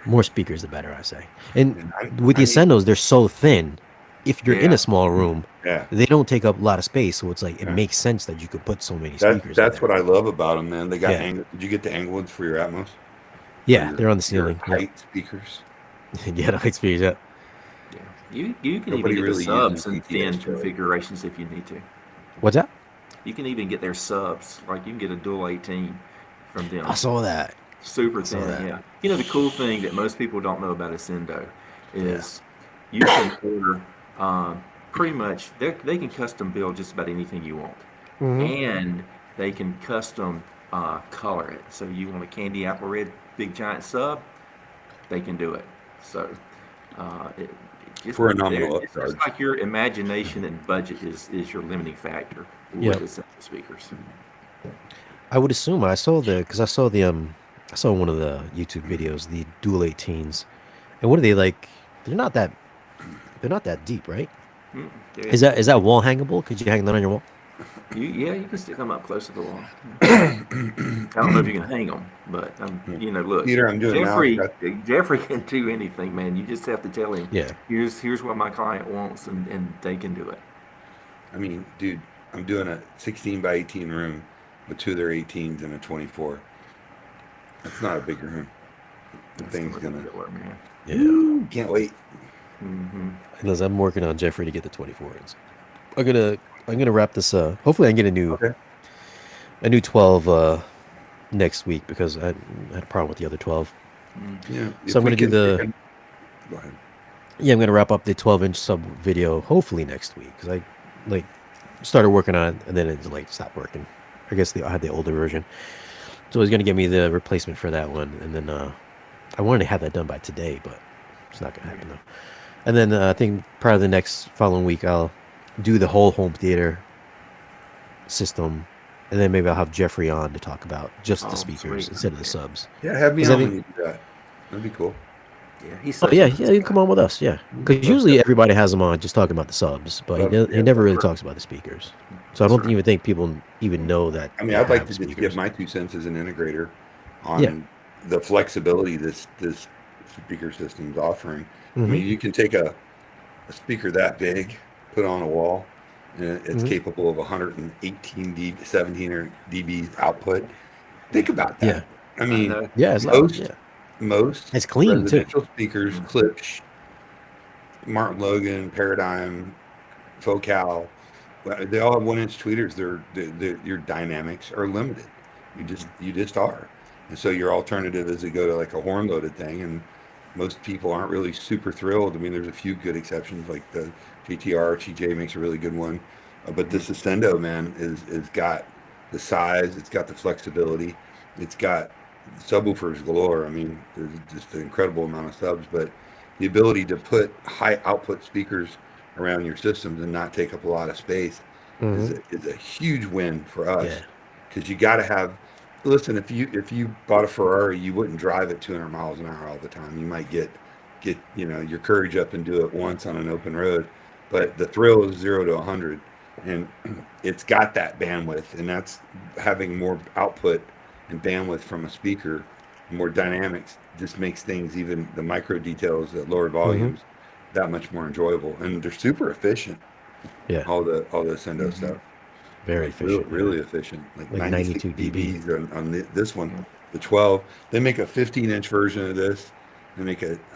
more speakers the better, I say. And And with the I- Ascendos, they're so thin. If you're in Yeah. a small room, Yeah, they don't take up a lot of space, so it's like it Yeah. makes sense that you could put so many speakers. that's what I love about them, man. They got Yeah. angle. Did you get the angle ones for your Atmos? Yeah, Your- they're on the your ceiling. Yeah, height speakers. yeah, the height speakers. Yeah. Yeah. You can Nobody even get really the subs uses in thin DTS, right? configurations if you need to. What's that? You can even get their subs. Like you can get a dual 18 from them. I saw that. Super saw thin, that. yeah. The cool thing that most people don't know about Ascendo is you can order pretty much, they can custom build just about anything you want. And they can custom color it. So you want a candy apple red big giant sub, they can do it. So it just, For a nominal it's just upcharge. like your imagination and budget is your limiting factor with Yep. Ascendo speakers. I would assume I saw the I saw one of the YouTube videos, the Dual 18s, and what are they like? They're not that deep, right? Yeah. Is that wall hangable? Could you hang that on your wall? Yeah, you can stick them up close to the wall. I don't know if you can hang them, but look, Peter, I'm doing now. Jeffrey can do anything, man. You just have to tell him. Yeah. Here's what my client wants, and they can do it. I mean, dude, I'm doing a 16 by 18 room with 2 of their 18s and a 24. That's not a big room. The thing's gonna. Killer, man. Yeah. Can't wait. Unless I'm working on Jeffrey to get the 24s. I'm gonna wrap this. Hopefully, I can get a new 12 next week because I had a problem with the other 12. Yeah. So I'm gonna do the. Go ahead. Yeah, I'm gonna wrap up the 12-inch sub video hopefully next week because I started working on it and then it stopped working. I guess I had the older version, so he's gonna give me the replacement for that one, and then I wanted to have that done by today, but it's not gonna happen though. And then I think probably the next following week I'll do the whole home theater system, and then maybe I'll have Jeffrey on to talk about just the speakers sweet. instead of the subs. Yeah, have me Does on that when you do that. That'd be cool. Yeah, he's. Oh yeah, you can come on with us. Yeah, because usually everybody has him on just talking about the subs, but he never really talks about the speakers. So I don't even think people even know that. I mean, I'd like to just give my 2 cents as an integrator on the flexibility this speaker system's offering. I mean, you can take a speaker that big, put it on a wall, and it's capable of 118 dB, 17 dB output. Think about that. Yeah. I mean, it's most it's clean too. residential speakers, Klipsch, Martin Logan, Paradigm, Focal, they all have 1-inch tweeters. Your dynamics are limited. You just are. And so your alternative is to go to like a horn loaded thing, and most people aren't really super thrilled. I mean, there's a few good exceptions, like the GTR, TJ makes a really good one, but this Ascendo, man, is got the size, it's got the flexibility, it's got subwoofers galore. I mean, there's just an incredible amount of subs, but the ability to put high output speakers around your systems and not take up a lot of space is a huge win for us, because you got to have. Listen, if you bought a Ferrari, you wouldn't drive it 200 miles an hour all the time. You might get your courage up and do it once on an open road, but the thrill is 0 to 100, and it's got that bandwidth, and that's having more output and bandwidth from a speaker, more dynamics, just makes things, even the micro details at lower volumes, that much more enjoyable, and they're super efficient. Yeah, all the Ascendo stuff. Very efficient. Really efficient. Like 92 dB on this one. The 12. They make a 15-inch version of this. I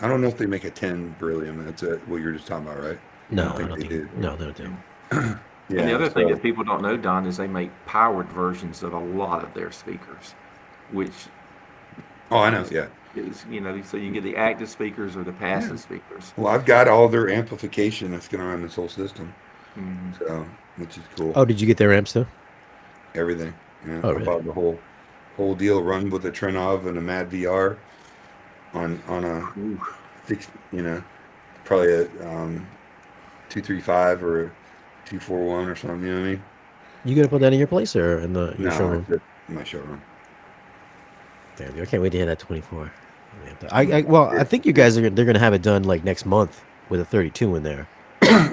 don't know if they make a 10 beryllium. That's what you were just talking about, right? No, I don't think they do. No, they don't do. And the other thing that people don't know, Don, is they make powered versions of a lot of their speakers, which. Oh, I know. Yeah. Is, so you get the active speakers or the passive speakers. Well, I've got all their amplification that's going to run this whole system. So, which is cool. Oh, did you get their amps too? Everything. Yeah. Oh, I really? bought the whole deal, run with a Trenov and a Mad VR on a probably a 235 or a 241 or something. You know what I mean? You gonna put that in your place or in your showroom? In my showroom. Damn, I can't wait to hear that 24. I think you guys they're gonna have it done like next month with a 32 in there.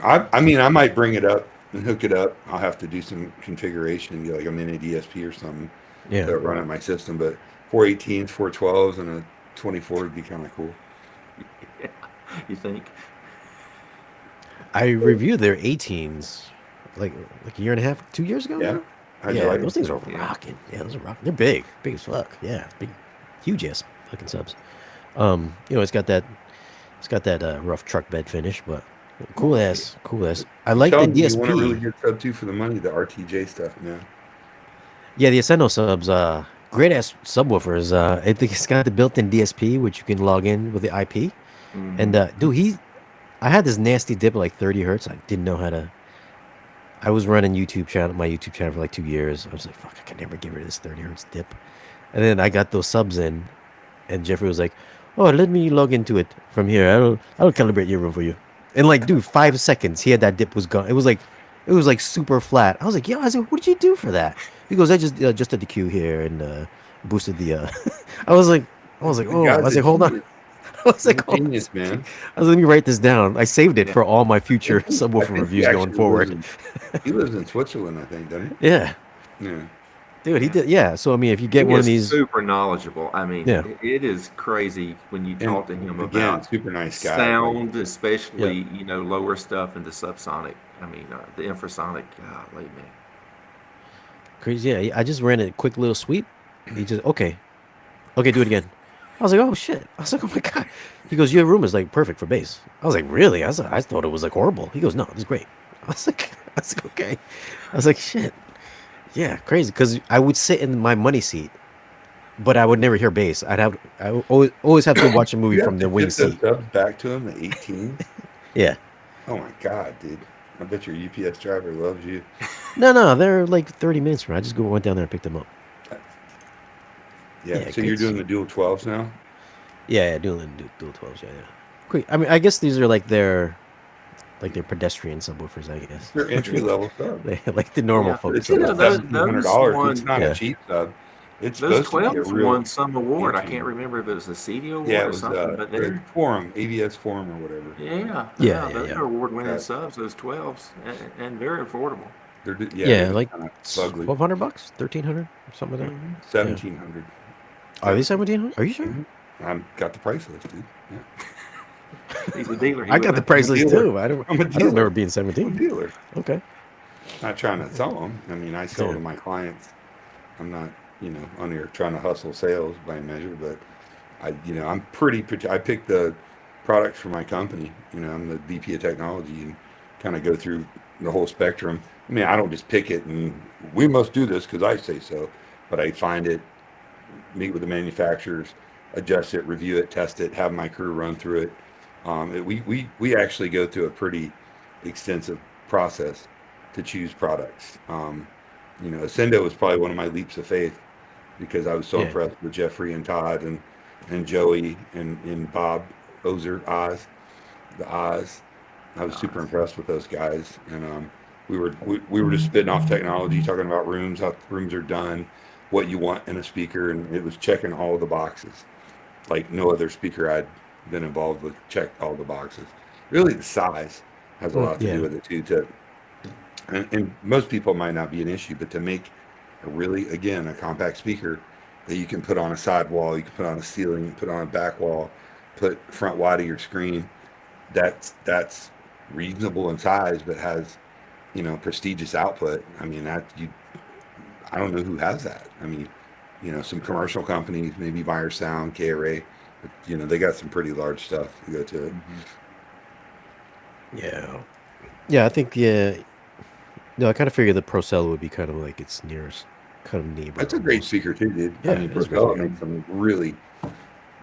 I mean, I might bring it up and hook it up. I'll have to do some configuration, like a mini DSP or something, to run at my system. But 418s, 412s, and a 24 would be kind of cool. Yeah, you think? I reviewed their 18s like a year and a half, 2 years ago. Yeah, yeah, those things are rocking. Yeah, those are rocking. They're big as fuck. Yeah, big, huge ass fucking subs. It's got that rough truck bed finish, but. Cool ass. I like the DSP. You want a really good sub too for the money, the RTJ stuff, man. Yeah, the Ascendo subs, great ass subwoofers. I think it's got the built-in DSP, which you can log in with the IP. And dude, I had this nasty dip at like 30 hertz. I didn't know how to. I was running my YouTube channel for like 2 years. I was like, fuck, I can never get rid of this 30 hertz dip. And then I got those subs in, and Jeffrey was like, "Oh, let me log into it from here. I'll calibrate your room for you." And like, dude, 5 seconds, he had that dip was gone. It was like super flat. I was like, what did you do for that? He goes, I just adjusted the Q here, and boosted the. I was like, The oh, I guy's was a like, hold on. genius. I was He's a like, hold on. genius, man. I was like, let me write this down. I saved it Yeah. for all my future I subwoofer think he reviews going actually forward. he lives in Switzerland, I think, doesn't Yeah, he? Yeah. dude, he Yeah. did. Yeah, so I mean, if you get He one of is these, super knowledgeable. I mean, yeah, it is crazy when you And talk to him again, about super nice guy. Like, sound, yeah, especially, lower stuff into subsonic. I mean, the infrasonic, golly, man. crazy. Yeah, I just ran a quick little sweep. He just okay, do it again. I was like, oh shit. I was like, oh my god. He goes, your room is like perfect for bass. I was like, really? I thought it was like horrible. He goes, no, it's great. I was like, okay. I was like, shit. Yeah, crazy. Because I would sit in my money seat, but I would never hear bass. I would always have to watch a movie you have from to the wing get those seat. subs back to him at 18. Yeah. Oh my god, dude! I bet your UPS driver loves you. No, they're like 30 minutes from. I just went down there and picked them up. Yeah. Yeah, So you're doing the dual 12s now? yeah, dual 12s. Yeah, yeah. Quick. I mean, I guess these are like their pedestrian subwoofers. I guess They're entry level subs. like the normal Yeah, folk It's you still know, subwoofers. those $1,700. It's won not a Yeah. cheap sub. It's those supposed to be a 12s real won some award. I entry. can't remember if it was a CD Yeah, award it or was something, but the they're forum, ABS forum or whatever. yeah, Yeah, those yeah. are award-winning Yeah. subs. Those 12s, and very affordable. Yeah, Yeah, they're just like kind of ugly. $1,200, 1,300, something like that. Mhm. 1,700. Are they 1,700? Are you sure? Mhm. I got the price list, dude. Yeah. He's a dealer. He I got the wouldn't- price list dealer. too. I'm a I don't remember dealer. it being I'm a 17. dealer. Okay. Not trying to sell them. I mean, I sell Yeah. to my clients. I'm not, on here trying to hustle sales by measure, but I'm I pick the products for my company. I'm the VP of technology and kind of go through the whole spectrum. I mean, I don't just pick it and we must do this because I say so, but I find it, meet with the manufacturers, adjust it, review it, test it, have my crew run through it. We actually go through a pretty extensive process to choose products. Ascendo was probably one of my leaps of faith because I was so Yeah. impressed with Jeffrey and Todd and Joey and Bob the Oz. I was super impressed with those guys, and we were just spitting off technology, talking about rooms, how rooms are done, what you want in a speaker, and it was checking all the boxes. Like no other speaker I'd been involved with checked all the boxes. Really, the size has a lot to Yeah. do with it too. And most people might not be an issue, but to make a compact speaker that you can put on a side wall, you can put on a ceiling, put on a back wall, put front wide of your screen, that's reasonable in size, but has prestigious output. I mean I don't know who has that. I mean, some commercial companies, maybe Buyer Sound, KRA, but, they got some pretty large stuff to go to it. Yeah. Yeah, I think, yeah. No, I kind of figured the Procella would be kind of like its nearest kind of neighbor. That's a great almost. speaker too, dude. Yeah, I mean, it is a great Procella speaker. makes some really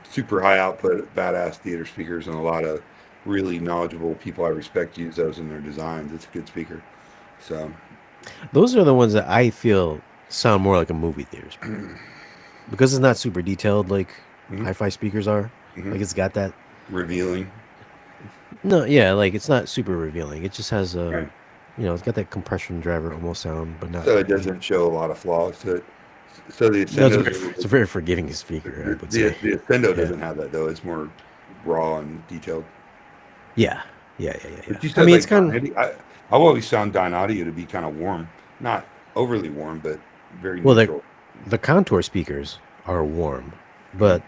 super high output, badass theater speakers, and a lot of really knowledgeable people I respect use those in their designs. It's a good speaker. So Those are the ones that I feel sound more like a movie theater speaker. Because it's not super detailed like Mhm. hi-fi speakers are. Mhm. Like it's got that. revealing. No, yeah, like it's not super revealing. It just has a, Right. It's got that compression driver almost sound, but not. So it doesn't show a lot of flaws to it. So the No, Ascendo, it's a very forgiving speaker, I would say. the Ascendo Yeah. doesn't have that though. It's more raw and detailed. Yeah. Yeah. But you I said mean, like it's kind of. I've always found Dyn Audio to be kind of warm, not overly warm, but very Well, neutral. the Contour speakers are warm, but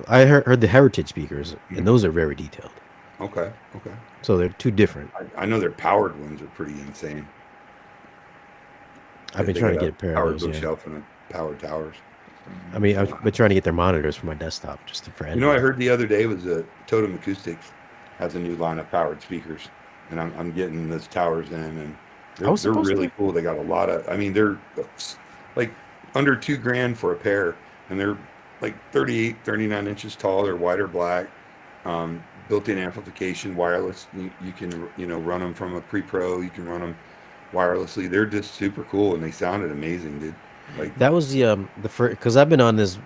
I heard the Heritage speakers, Mhm. and those are very detailed. Okay. So they're two different. I know their powered ones are pretty insane. I've been They trying to got get a pair of powered those. Yeah. bookshelf and a powered towers. I mean, I've been trying to get their monitors for my desktop just to for I heard the other day was Totem Acoustics has a new line of powered speakers, and I'm getting those towers in, and I was they're supposed really to. cool. They got a lot of, I mean, they're like under $2,000 for a pair, and they're like 38, 39 inches tall. They're white or black, built-in amplification, wireless. You can run them from a pre-pro. You can run them wirelessly. They're just super cool, and they sounded amazing, dude. Like That was the first, because I've been on this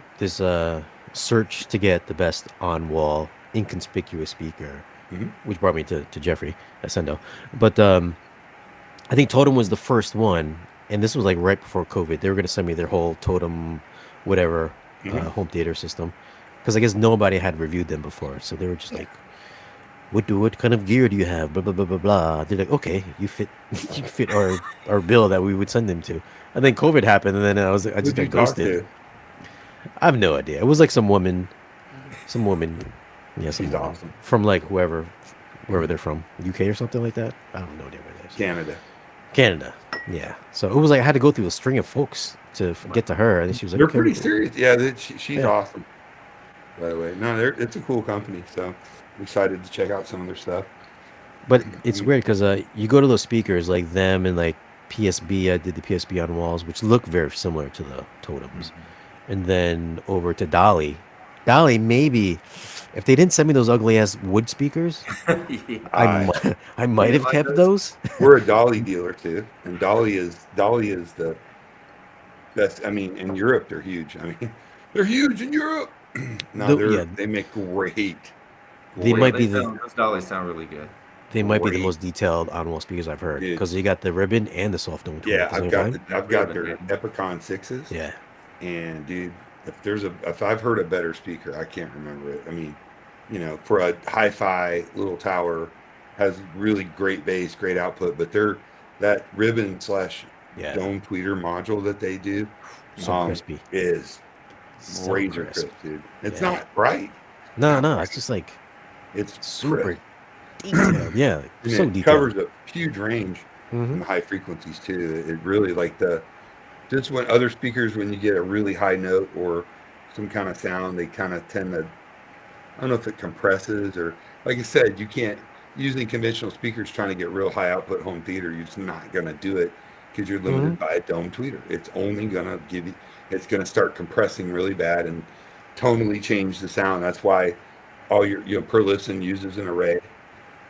search to get the best on-wall inconspicuous speaker, Mhm. which brought me to Jeffrey Ascendo. But I think Totem was the first one, and this was like right before COVID. They were going to send me their whole Totem whatever Mhm. home theater system, because I guess nobody had reviewed them before, so they were just like, what kind of gear do you have? Blah blah blah blah blah. They're like, okay, you fit you fit our bill that we would send them to. And then COVID happened, and then I just Who'd you got talk ghosted. to? I have no idea. It was like some woman, yeah, some She's woman awesome. from like wherever they're from, UK or something like that. I don't know where it is. Canada. Canada. Yeah. So it was like I had to go through a string of folks to get to her, and then she was like, They're okay, pretty serious. Yeah, she's Yeah. awesome. By the way, no, it's a cool company. So I'm excited to check out some of their stuff. But it's weird because you go to those speakers like them and like PSB. I did the PSB on walls, which look very similar to the totems, and then over to Dolly. Dolly, maybe if they didn't send me those ugly ass wood speakers, Yeah. I might You have like kept those? those. We're a Dolly dealer too, and Dolly is the best. I mean, in Europe they're huge. I mean, they're huge in Europe. No, Yeah, they make great. they Yeah, might be the those dollies sound really good. they might be the Great. most detailed on wall speakers I've heard Dude. because you got the ribbon and the soft dome. Yeah, at the same I've got time. their Yeah. Epicon 6s. Yeah. And dude, if I've heard a better speaker, I can't remember it. I mean, for a hi-fi little tower, has really great bass, great output, but that ribbon / Yeah. dome tweeter module that they do So crispy. is So razor crisp. crisp, dude. It's Yeah. not bright. No, it's just like It's super crisp. detailed. Yeah, And so it detailed. covers a huge range Mhm. in the high frequencies too. It really just when other speakers, when you get a really high note or some kind of sound, they kind of tend to, I don't know if it compresses or, like I said, you can't, using conventional speakers trying to get real high output home theater, you're just not going to do it because you're limited by a dome tweeter. It's only going to it's going to start compressing really bad and tonally change the sound. That's why all your per listen uses an array,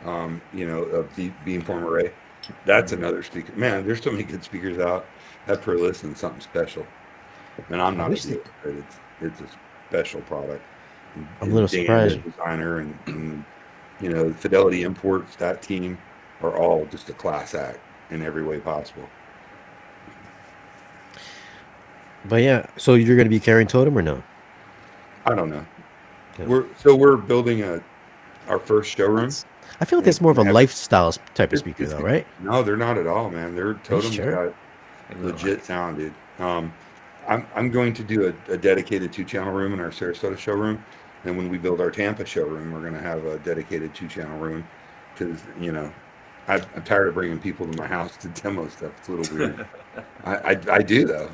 a beamform array. That's another speaker. Man, there's so many good speakers out. That per listen is something special. And I'm I not a wish dealer, but it's a special product. I'm a little Dan, surprised. the designer, and Fidelity Imports, that team are all just a class act in every way possible. But yeah, so you're going to be carrying totem or no? I don't know. Yeah. We're building our first showroom. I feel like that's more of a Yeah. lifestyle type of It's- speaker, it's- though, right? No, they're not at all, man. Their totems sure? got legit sound, dude. I'm going to do a dedicated 2-channel room in our Sarasota showroom, and when we build our Tampa showroom, we're going to have a dedicated 2-channel room because I'm tired of bringing people to my house to demo stuff. It's a little weird. I do though.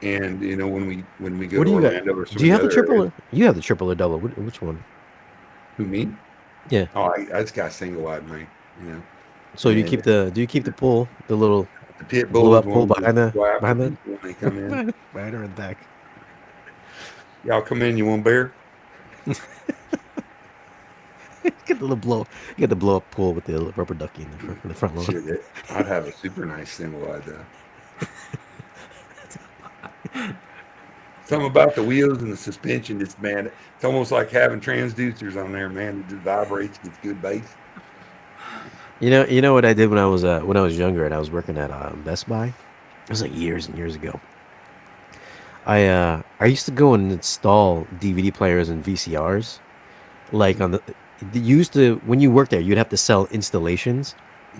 And when we go What to do you got? Orlando or some Do you of have the other triple? areas- You have the triple or double? Which one? Who, me? Yeah. Oh, I just got single wide, mate. So you And keep the? Do you keep the pull? The little the pit blow bulls up pull won't behind the go after behind the people when they come in. behind her in the back. Y'all come in, you want beer? Get the little blow. You get the blow up pull with the rubber ducky in the front lawn. Shit, I'd have a super nice single wide though. Something about the wheels and the suspension, it's almost like having transducers on there, man. It just vibrates, gets good bass. You know what I did when I was younger and I was working at Best Buy. It was like years and years ago. I used to go and install DVD players and VCRs, like on when you worked there, you'd have to sell installations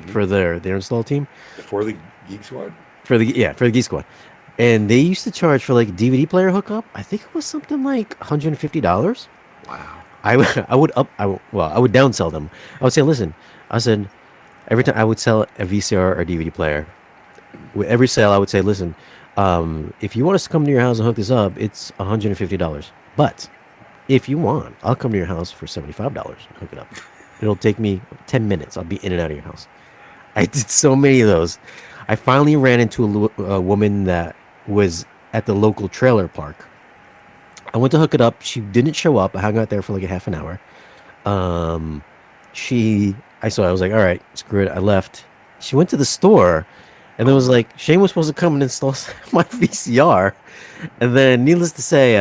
for their install team Before the Geek Squad? for the Geek Squad, and they used to charge for like a DVD player hookup. I think it was something like $150. Wow. I would downsell them. I would say, listen, I said every time I would sell a VCR or DVD player, with every sale I would say, listen, if you want us to come to your house and hook this up, it's $150. But if you want, I'll come to your house for $75 and hook it up. It'll take me 10 minutes. I'll be in and out of your house. I did so many of those. I finally ran into a woman that was at the local trailer park. I went to hook it up. She didn't show up. I hung out there for like a half an hour. I was like, all right, screw it. I left. She went to the store, and then was like, Shane was supposed to come and install my VCR. And then, needless to say,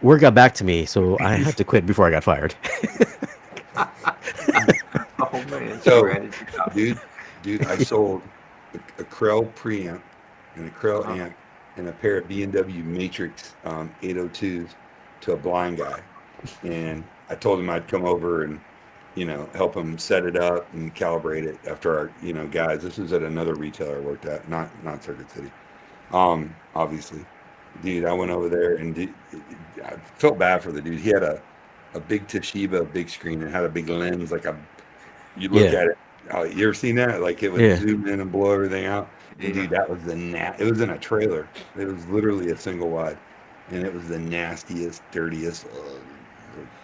word got back to me, so I had to quit before I got fired. Oh man. So, Strategy. dude, I sold a Krell preamp and a Krell amp and a pair of B&W Matrix 802s to a blind guy, and I told him I'd come over and help him set it up and calibrate it after our guys. This was at another retailer I worked at, not Circuit City. Obviously, dude, I went over there and I felt bad for the dude. He had a big Toshiba big screen and had a big lens, like you look at it. You ever seen that? Like it would zoom in and blow everything out. And dude, that was it was in a trailer. It was literally a single wide, and it was the nastiest, dirtiest.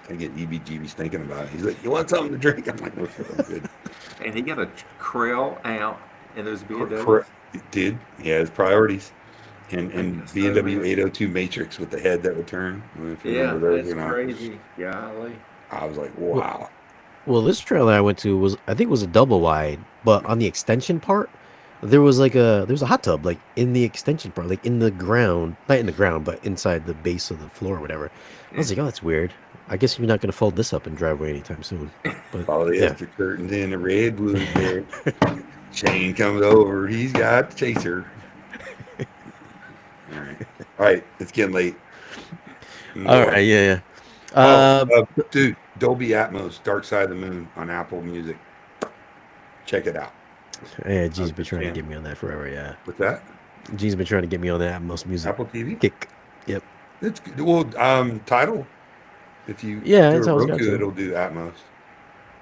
I get EBGBs thinking about it. He's like, "You want something to drink?" I'm like, "No, I'm good." And he got a Krell out, and there's B&W. Dude, he has priorities. And Goodness, B&W man. 802 Matrix with the head that would turn. I don't know if you Yeah, remember those that's or not. crazy. Golly. I was like, wow. Well, this trailer I went to was, I think it was a double wide, but on the extension part, there was a hot tub like in the extension part, like in the ground, not in the ground, but inside the base of the floor or whatever. I was like, oh, that's weird. I guess you're not gonna fold this up in driveway anytime soon. But All the extra curtains in the redwood there. Shane comes over. He's got the chaser. All right. It's getting late. All right, yeah. Dude, Dolby Atmos, Dark Side of the Moon on Apple Music. Check it out. Yeah, G's been trying to get me on that forever. Yeah, What's that? G's been trying to get me on that Atmos music. Apple TV? Kick. Yep. It's good. Well, Tidal. If you do it's a always got Roku, to. it'll do Atmos.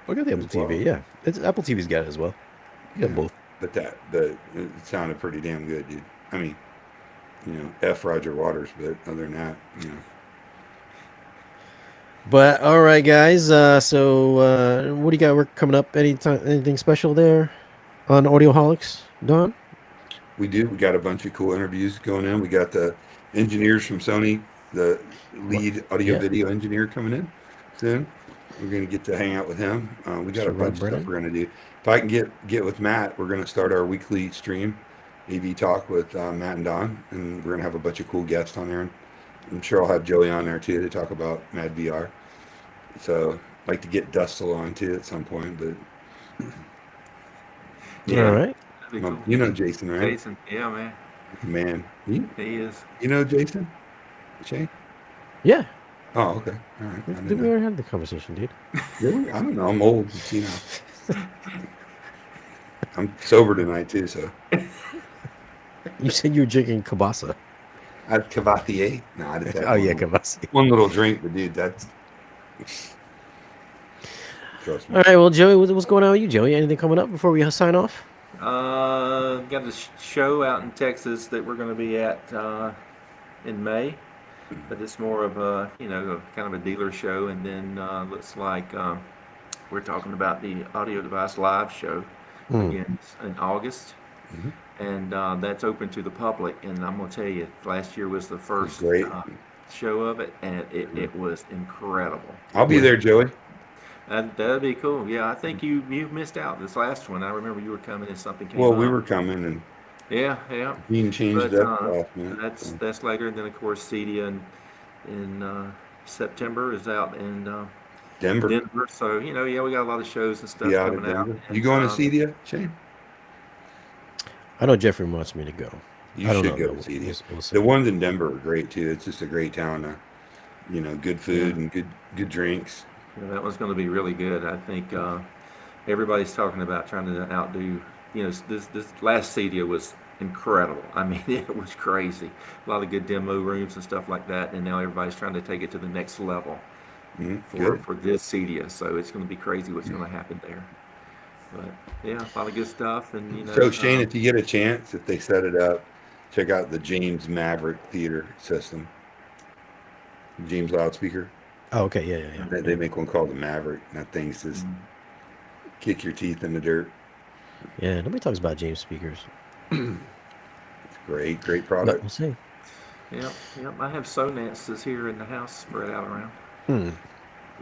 Look at the Apple TV. Yeah, it's Apple TV's got it as well. You got both. But it sounded pretty damn good, dude. I mean, F Roger Waters, but other than that, But all right, guys. So what do you got work coming up? Anything special there on Audioholics, Don? We do. We got a bunch of cool interviews going in. We got the engineers from Sony, the lead audio video engineer coming in soon. We're going to get to hang out with him. We got a bunch of stuff we're going to do. If I can get with Matt, we're going to start our weekly stream, AV Talk with Matt and Don, and we're going to have a bunch of cool guests on there. And I'm sure I'll have Joey on there too to talk about Mad VR. So I'd like to get Dustle on too at some point, but All right. That'd be cool. You know Jason, right? Jason, yeah, man. Man, He is. you know Jason? Shane? Yeah. Oh, okay. All right. I We didn't know. already had the conversation, dude. Really? I don't know. I'm old. I'm sober tonight too, so You said you were drinking Kabasa. I had Cavatier. No, I just had Oh yeah, Kabasi. one little drink, but dude, that's trust me. All right. Well, Joey, what's going on with you, Joey? Anything coming up before we sign off? Got a show out in Texas that we're going to be at in May, but it's more of a kind of a dealer show, and then looks like we're talking about the Audio Device Live show again in August, and that's open to the public. And I'm going to tell you, last year was the first Great. show of it, and it was incredible. I'll be there, Joey. That'd be cool. Yeah, I think you missed out this last one. I remember you were coming and something came Well, up. we were coming and Yeah. being changed But, up last minute. That's later. And then, of course, Cedia in September is out in Denver. Denver. So, we got a lot of shows and stuff Be out of coming out. Denver. And, You going to Cedia, Shane? I know Jeffrey wants me to go. You I don't should know, go though. to Cedia. We'll see. The ones in Denver are great too. It's just a great town. Good food and good drinks. that one's going to be really good. I think everybody's talking about trying to outdo. This last Cedia was incredible. I mean, it was crazy. A lot of good demo rooms and stuff like that. And now everybody's trying to take it to the next level for this Cedia. So it's going to be crazy what's going to happen there. But yeah, a lot of good stuff. And So Shane, if you get a chance, if they set it up, check out the James Maverick Theater system. James loudspeaker. Oh, okay. Yeah. They make one called the Maverick, and that thing's just kick your teeth in the dirt. Yeah. Nobody talks about James speakers. It's great But product. we'll see. Yep. I have Sonances here in the house spread out around.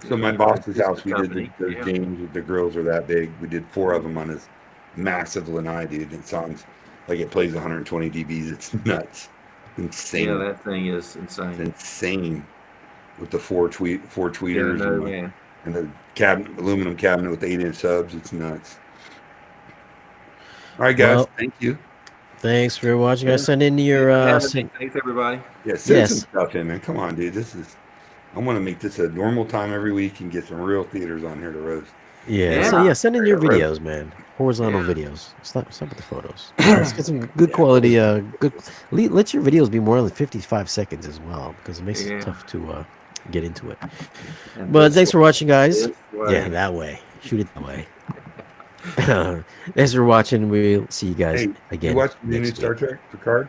So my boss's house, we did Company, the yeah. James. The grills are that big. We did 4 of them on his massive lanai, dude. It sounds like it plays 120 dBs. It's nuts, insane. Yeah, that thing is It's insane. insane with the four Yeah, tweeters no, man. and the aluminum cabinet with the 8-inch subs. It's nuts. All right, guys. Well, Thank you. Thanks for watching. I send in your Thanks, everybody. Yeah, send Yes. some stuff in, man. Come on, dude. I want to make this a normal time every week and get some real theaters on here to roast. Send in your Yeah, right. videos, man. Horizontal Yeah. videos. Stop with the photos. Let's get some good quality. Let your videos be more than 55 seconds as well, because it makes Yeah. it tough to get into it. And But this thanks for watching, guys. this way. Yeah, that way. Shoot it that way. Thanks for watching. We'll see you guys Hey, again you watch the new next Star week. Trek, Picard?